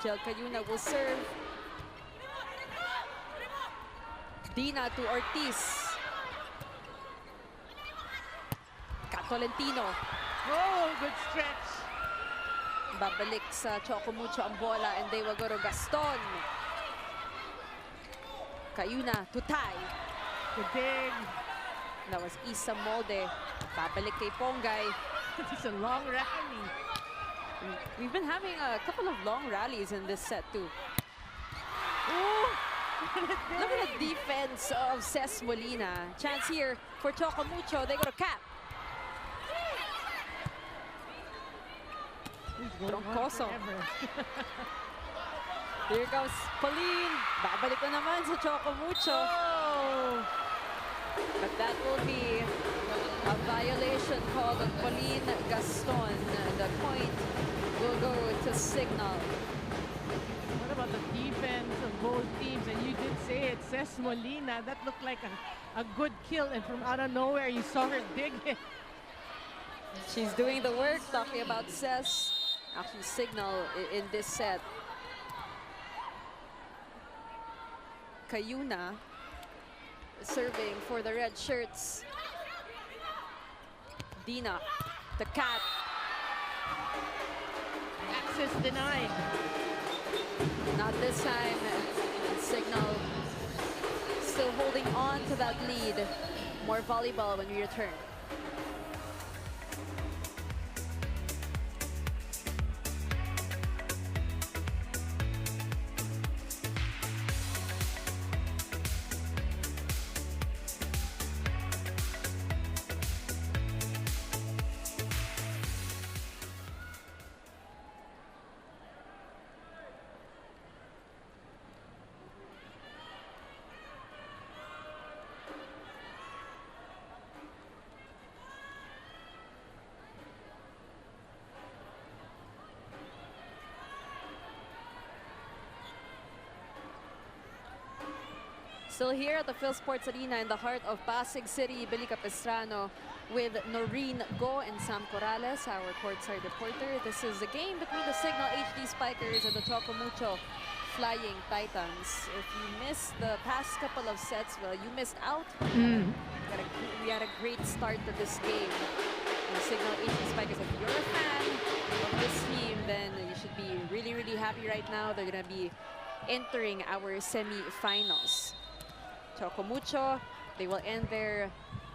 Jel Cayuna will serve. Dina to Ortiz. Kat Tolentino. Oh, good stretch. Babalik sa Choco Mucho ang bola and they will go to Gaston. Cayuna to Ty. The dig. That was Isa Molde. Babalik kay Ponggay. It's a long rally. We've been having a couple of long rallies in this set too. Ooh, Look at the defense of Ces Molina. Chance here for Choco Mucho. They go to Cap. Troncoso. Here goes Pauline. Babalik na naman sa Choco Mucho. Oh. But that will be a violation called on Pauline Gaston. The point will go to Signal. What about the defense of both teams? And you did say it, Ces Molina. That looked like a good kill, and from out of nowhere, you saw her dig it. She's doing the work, talking about Ces. Actually, Signal in this set. Cayuna serving for the red shirts. Dina, the Cat. Access denied. Not this time. Signal still holding on to that lead. More volleyball when we return. Still here at the Phil Sports Arena in the heart of Pasig City, Billy Capistrano with Noreen Go and Sam Corrales, our courtside reporter. This is a game between the Signal HD Spikers and the Choco Mucho Flying Titans. If you missed the past couple of sets, well, you missed out. We had a great start to this game. The Signal HD Spikers, if you're a fan of this team, then you should be really, really happy right now. They're going to be entering our semifinals. Choco Mucho, they will end their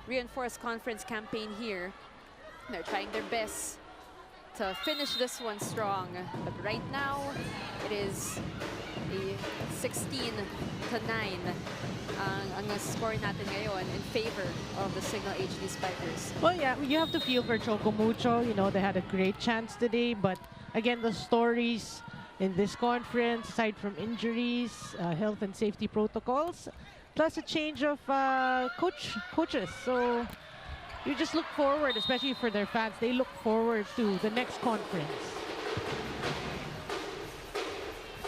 reinforced conference campaign here. They're trying their best to finish this one strong. But right now, it is a 16-9 ang score natin ngayon in favor of the Signal HD Spikers. Well, yeah, you have to feel for Choco Mucho. You know, they had a great chance today, but again, the stories in this conference, aside from injuries, health and safety protocols, plus a change of coaches. So you just look forward, especially for their fans, they look forward to the next conference.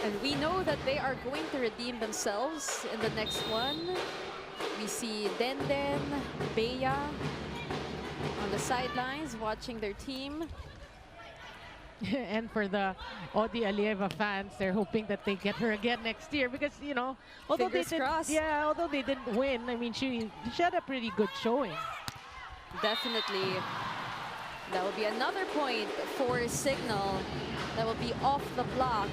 And we know that they are going to redeem themselves in the next one. We see Denden, Bea on the sidelines watching their team. And for the Odi Alieva fans, they're hoping that they get her again next year because, you know, although Fingers crossed. although they didn't win, I mean, she had a pretty good showing. Definitely. That will be another point for Signal. That will be off the block.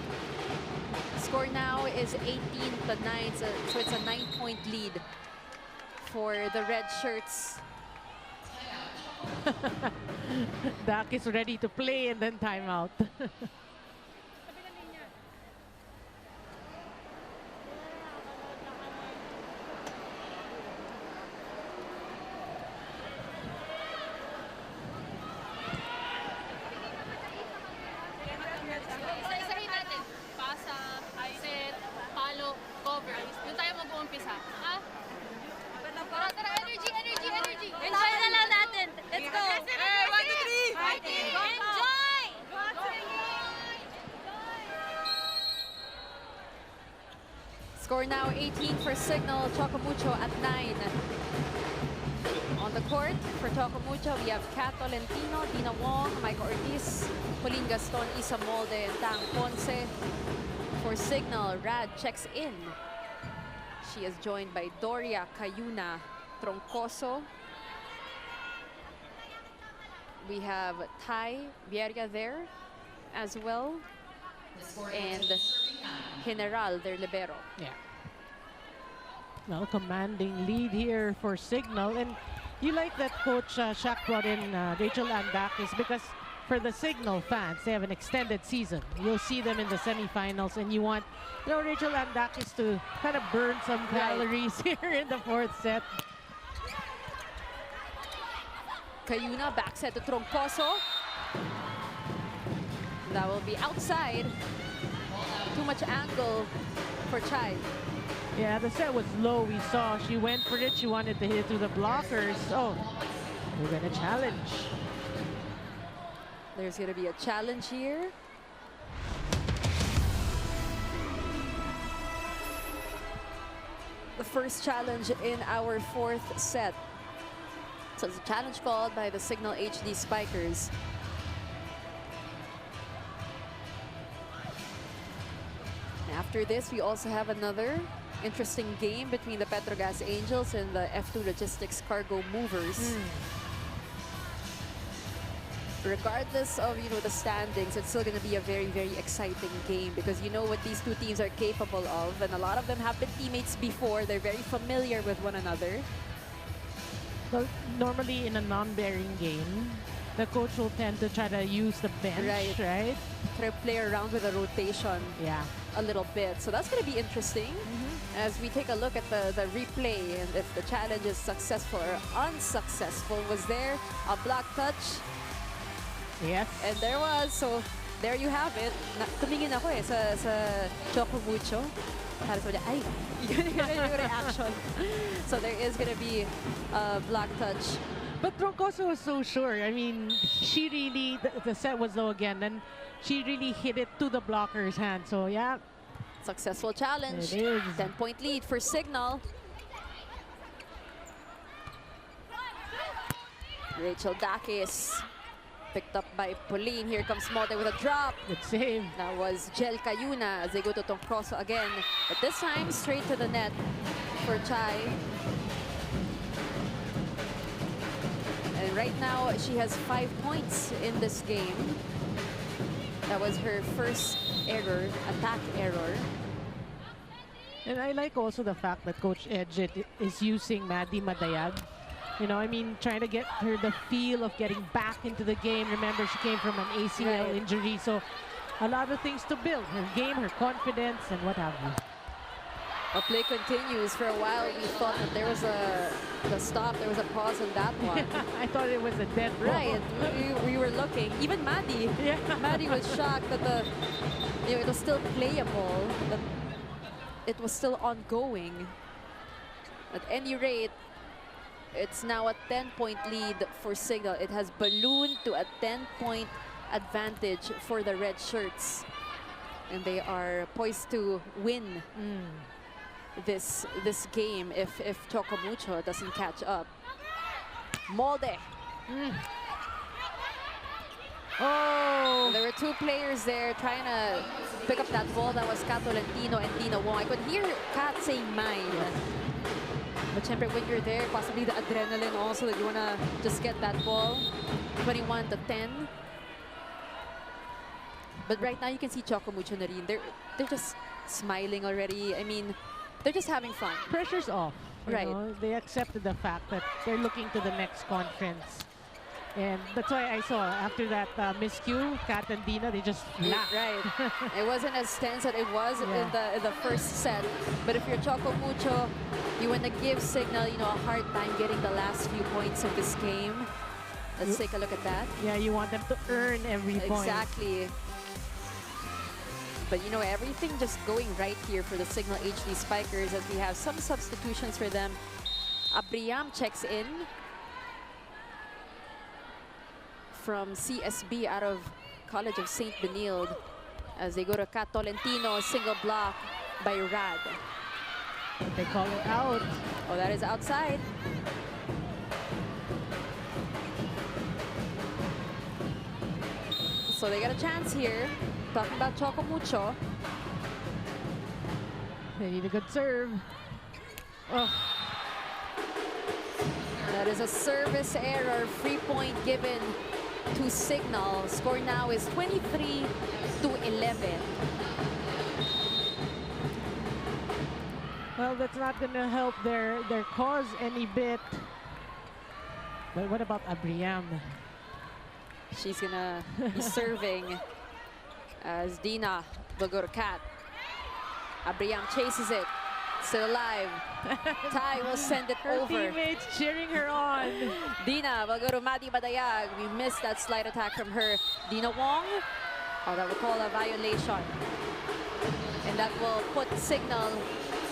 Score now is 18-9, so it's a 9-point lead for the red shirts. Dak is ready to play and then timeout. Isa-isahin natin. Pasa, set, palo, cover. Doon tayo mag-uumpisa. Ha? Tara, tara, energy, energy, energy. Enjoy na lang natin. Let's go. Hey, 1, 2, 3. Fighting. Enjoy! Score now 18 for Signal, Choco Mucho at 9. On the court for Choco Mucho, we have Kat Tolentino, Dina Wong, Micah Ortiz, Pauline Gaston, Isa Molde, and Tang Ponce. For Signal, Rad checks in. She is joined by Doria Cayuna Troncoso. We have Ty Vieria there. as well. And General, their libero. Yeah. Well, commanding lead here for Signal. And you like that Coach Shaq brought in Rachel Andakis because for the Signal fans, they have an extended season. You'll see them in the semifinals, and you want, Rachel Andakis to kind of burn some calories here in the fourth set. Cayuna back set to Troncoso. That will be outside. Too much angle for Chai. Yeah, the set was low. We saw she went for it. She wanted to hit it through the blockers. Oh, we're going to challenge. There's going to be a challenge here. The first challenge in our fourth set. So it's a challenge called by the Signal HD Spikers. After this, we also have another interesting game between the Petrogas Angels and the F2 Logistics Cargo Movers. Regardless of, the standings, it's still going to be a very, very exciting game because you know what these two teams are capable of, and a lot of them have been teammates before. They're very familiar with one another. Well, normally in a non-bearing game, the coach will tend to try to use the bench, right? Try to play around with a rotation a little bit. So that's going to be interesting as we take a look at the replay and if the challenge is successful or unsuccessful. Was there a block touch? Yes. And there was. So there you have it. Tumingin ako sa Choco Mucho. Para sa ay, yung reaction. So there is going to be a block touch. But Troncoso was so sure. I mean, she really, the set was low again, and she really hit it to the blocker's hand. So, yeah. Successful challenge. It is. 10-point lead for Signal. Rachel Dakis picked up by Pauline. Here comes Mote with a drop. Good save. That was Jel Cayuna as they go to Troncoso again. But this time, straight to the net for Chai. And right now, she has 5 points in this game. That was her first error, attack error. And I like also the fact that Coach Edget is using Maddie Madayag. I mean, trying to get her the feel of getting back into the game. Remember, she came from an ACL injury, so a lot of things to build. Her game, her confidence, and what have you. A play continues. For a while, we thought that there was the stop, there was a pause on that one. I thought it was a dead ball. Right, we were looking. Even Maddie, Maddie was shocked that it was still playable, that it was still ongoing. At any rate, it's now a 10-point lead for Signal. It has ballooned to a 10-point advantage for the red shirts, and they are poised to win this game if Choco Mucho doesn't catch up. Molde. Oh, there were two players there trying to pick up that ball. That was Kat Tolentino and Tina Wong. I could hear Kat say mine. But syempre, when you're there, possibly the adrenaline also that you want to just get that ball. 21-10. But right now, you can see Choco Mucho na rin. They're just smiling already. I mean, they're just having fun. Pressure's off. Right. They accepted the fact that they're looking to the next conference. And that's why I saw after that miscue, Kat and Dina, they just laughed. Right. It wasn't as tense as it was in the first set. But if you're Choco Mucho, you want to give Signal, a hard time getting the last few points of this game. Let's take a look at that. Yeah, you want them to earn every point. Exactly. But everything just going right here for the Signal HD Spikers as we have some substitutions for them. Abriam checks in from CSB out of College of St. Benilde as they go to Kat Tolentino, single block by Rad. They call it out. Oh, that is outside. So they get a chance here. Talking about Choco Mucho. They need a good serve. Oh. That is a service error. Free point given to Signal. Score now is 23 to 11. Well, that's not going to help their cause any bit. But what about Abriam? She's gonna be serving as Dina will go to Kat. Abriam chases it. Still alive. Tai will send it Her over. teammates cheering her on. Dina will go to Madi Badayag. We missed that slide attack from her. Dina Wong. Oh, that will call a violation. And that will put Signal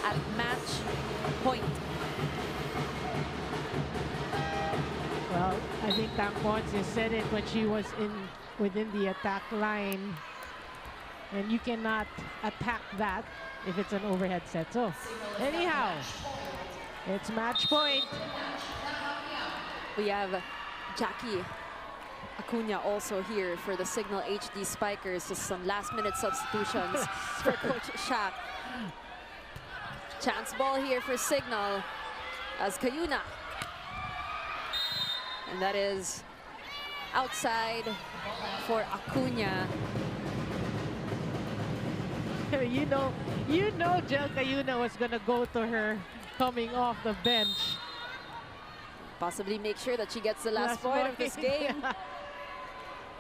at match point. Well, I think Tang Ponce said it when she was within the attack line. And you cannot attack that if it's an overhead set. So, anyhow, it's match point. We have Jackie Acuna also here for the Signal HD Spikers. Just some last-minute substitutions for Coach Shaq. Chance ball here for Signal as Kayuna. And that is outside for Acuna. you know Jel Cayuna was gonna go to her coming off the bench. Possibly make sure that she gets the last point of this game. Yeah.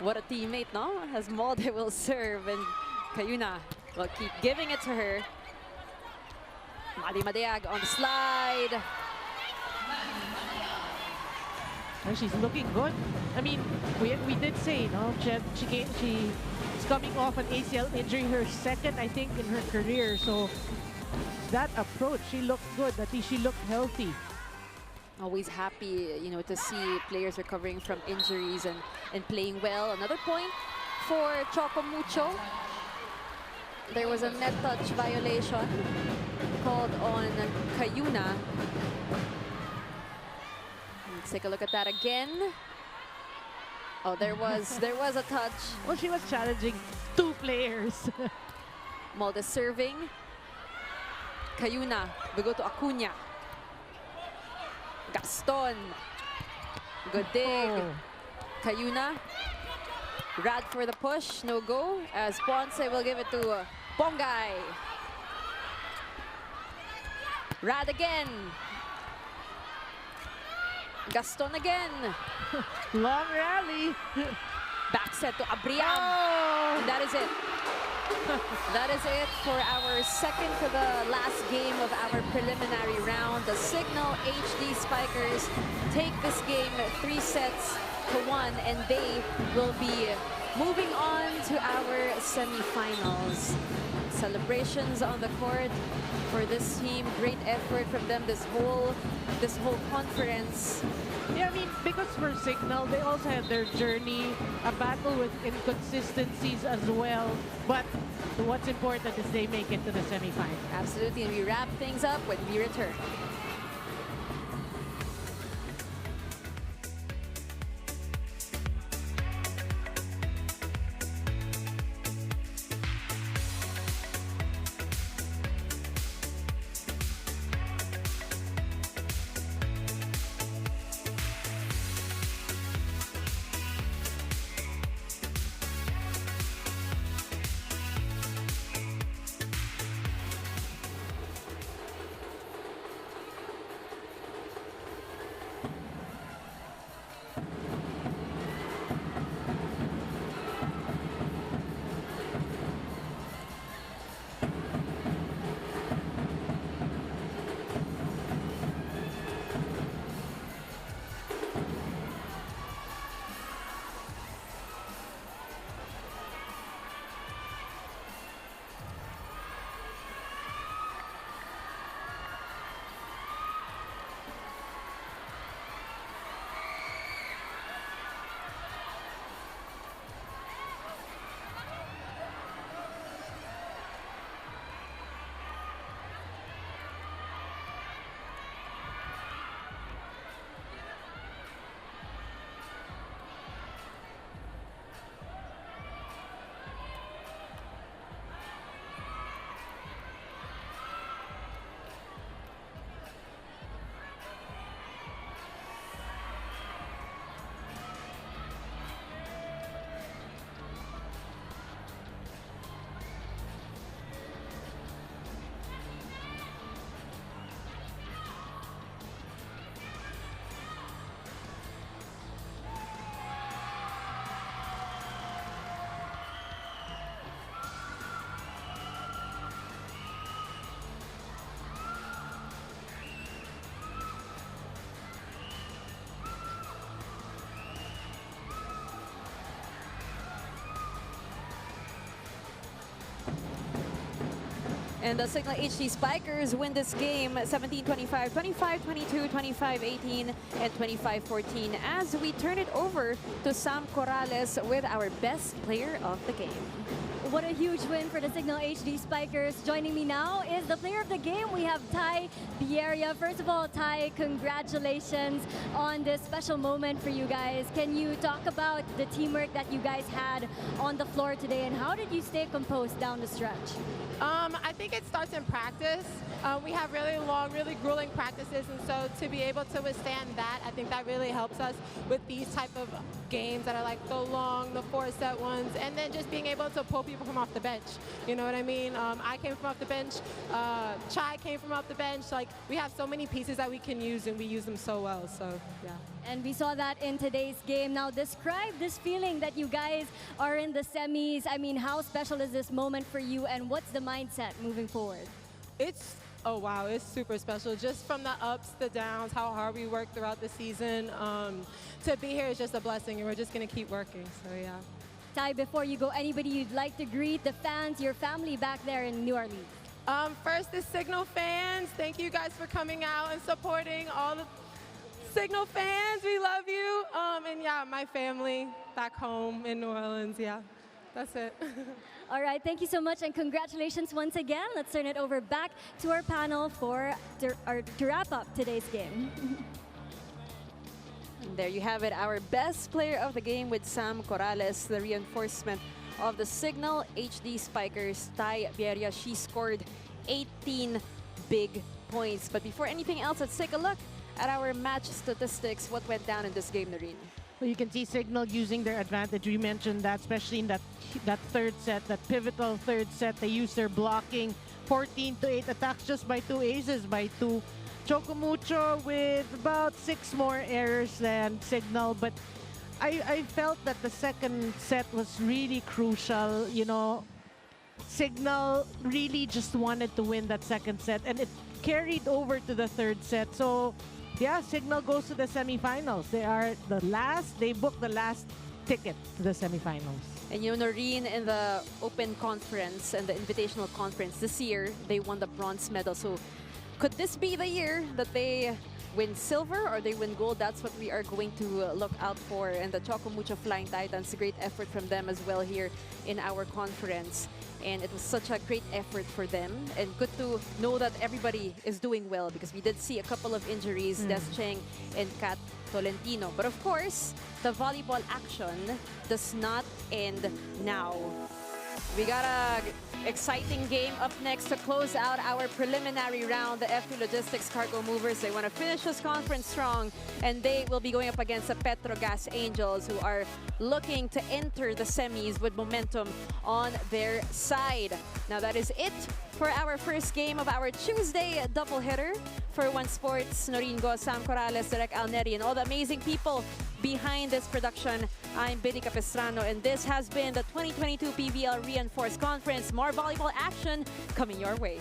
What a teammate, no? As Molde will serve and Kayuna will keep giving it to her. Madi Madeag on the slide. And she's looking good. I mean, we did say, no, she's coming off an ACL injury, her second, I think, in her career. So that approach, she looked good. At least she looked healthy. Always happy, to see players recovering from injuries and playing well. Another point for Choco Mucho. There was a net touch violation called on Kayuna. Let's take a look at that again. Oh, there was a touch. Well, she was challenging two players. Molde serving. Kayuna, we go to Acuna. Gaston. Good dig. Oh. Kayuna. Rad for the push, no go. As Ponce will give it to Pongay. Rad again. Gaston again. Long rally. Back set to Abriam. Oh. And that is it. That is it for our second to the last game of our preliminary round. The Signal HD Spikers take this game 3-1, and they will be moving on to our semifinals. Celebrations on the court for this team. Great effort from them this whole conference. Yeah, I mean, because for Signal, they also have their journey, a battle with inconsistencies as well. But what's important is they make it to the semifinal. Absolutely, and we wrap things up when we return. And the Signal HD Spikers win this game 17-25, 25-22, 25-18, and 25-14 as we turn it over to Sam Corrales with our best player of the game. What a huge win for the Signal HD Spikers. Joining me now is the player of the game. We have Ty Bieria. First of all, Ty, congratulations on this special moment for you guys. Can you talk about the teamwork that you guys had on the floor today, and how did you stay composed down the stretch? I think it starts in practice. We have really long, really grueling practices, and so to be able to withstand that, I think that really helps us with these type of games that are like so long, the 4-set ones, and then just being able to pull people from off the bench. You know what I mean? I came from off the bench. Chai came from off the bench. Like, we have so many pieces that we can use, and we use them so well. So, yeah. And we saw that in today's game. Now, describe this feeling that you guys are in the semis. I mean, how special is this moment for you, and what's the mindset moving forward? Oh wow, it's super special. Just from the ups, the downs, how hard we worked throughout the season. To be here is just a blessing, and we're just going to keep working. So, yeah. Ty, before you go, anybody you'd like to greet, the fans, your family back there in New Orleans? First, the Signal fans. Thank you guys for coming out and supporting all the Signal fans. We love you. And yeah, my family back home in New Orleans. Yeah, that's it. All right, thank you so much, and congratulations once again. Let's turn it over back to our panel to wrap up today's game. And there you have it, our best player of the game with Sam Corrales, the reinforcement of the Signal HD Spikers, Ty Bieria. She scored 18 big points. But before anything else, let's take a look at our match statistics. What went down in this game, Noreen? Well, you can see Signal using their advantage. We mentioned that, especially in that third set, that pivotal third set. They used their blocking, 14-8 attacks just by 2 aces by 2. Choco Mucho with about 6 more errors than Signal, but I felt that the second set was really crucial. You know, Signal really just wanted to win that second set, and it carried over to the third set. So, yeah, Signal goes to the semifinals. They booked the last ticket to the semifinals. And you know, Noreen, in the Open Conference and the Invitational Conference this year, they won the bronze medal. So could this be the year that they win silver or they win gold? That's what we are going to look out for. And the Choco Mucho Flying Titans, a great effort from them as well here in our conference. And it was such a great effort for them. And good to know that everybody is doing well, because we did see a couple of injuries, Des Cheng and Kat Tolentino. But of course, the volleyball action does not end now. We got a exciting game up next to close out our preliminary round. The FP Logistics Cargo Movers, they want to finish this conference strong, and they will be going up against the Petrogas Angels, who are looking to enter the semis with momentum on their side. Now that is it for our first game of our Tuesday doubleheader. For One Sports, Noreen Go, Sam Corrales, Derek Alneri, and all the amazing people behind this production, I'm Biddy Capistrano, and this has been the 2022 PVL Reinforced Conference. More volleyball action coming your way.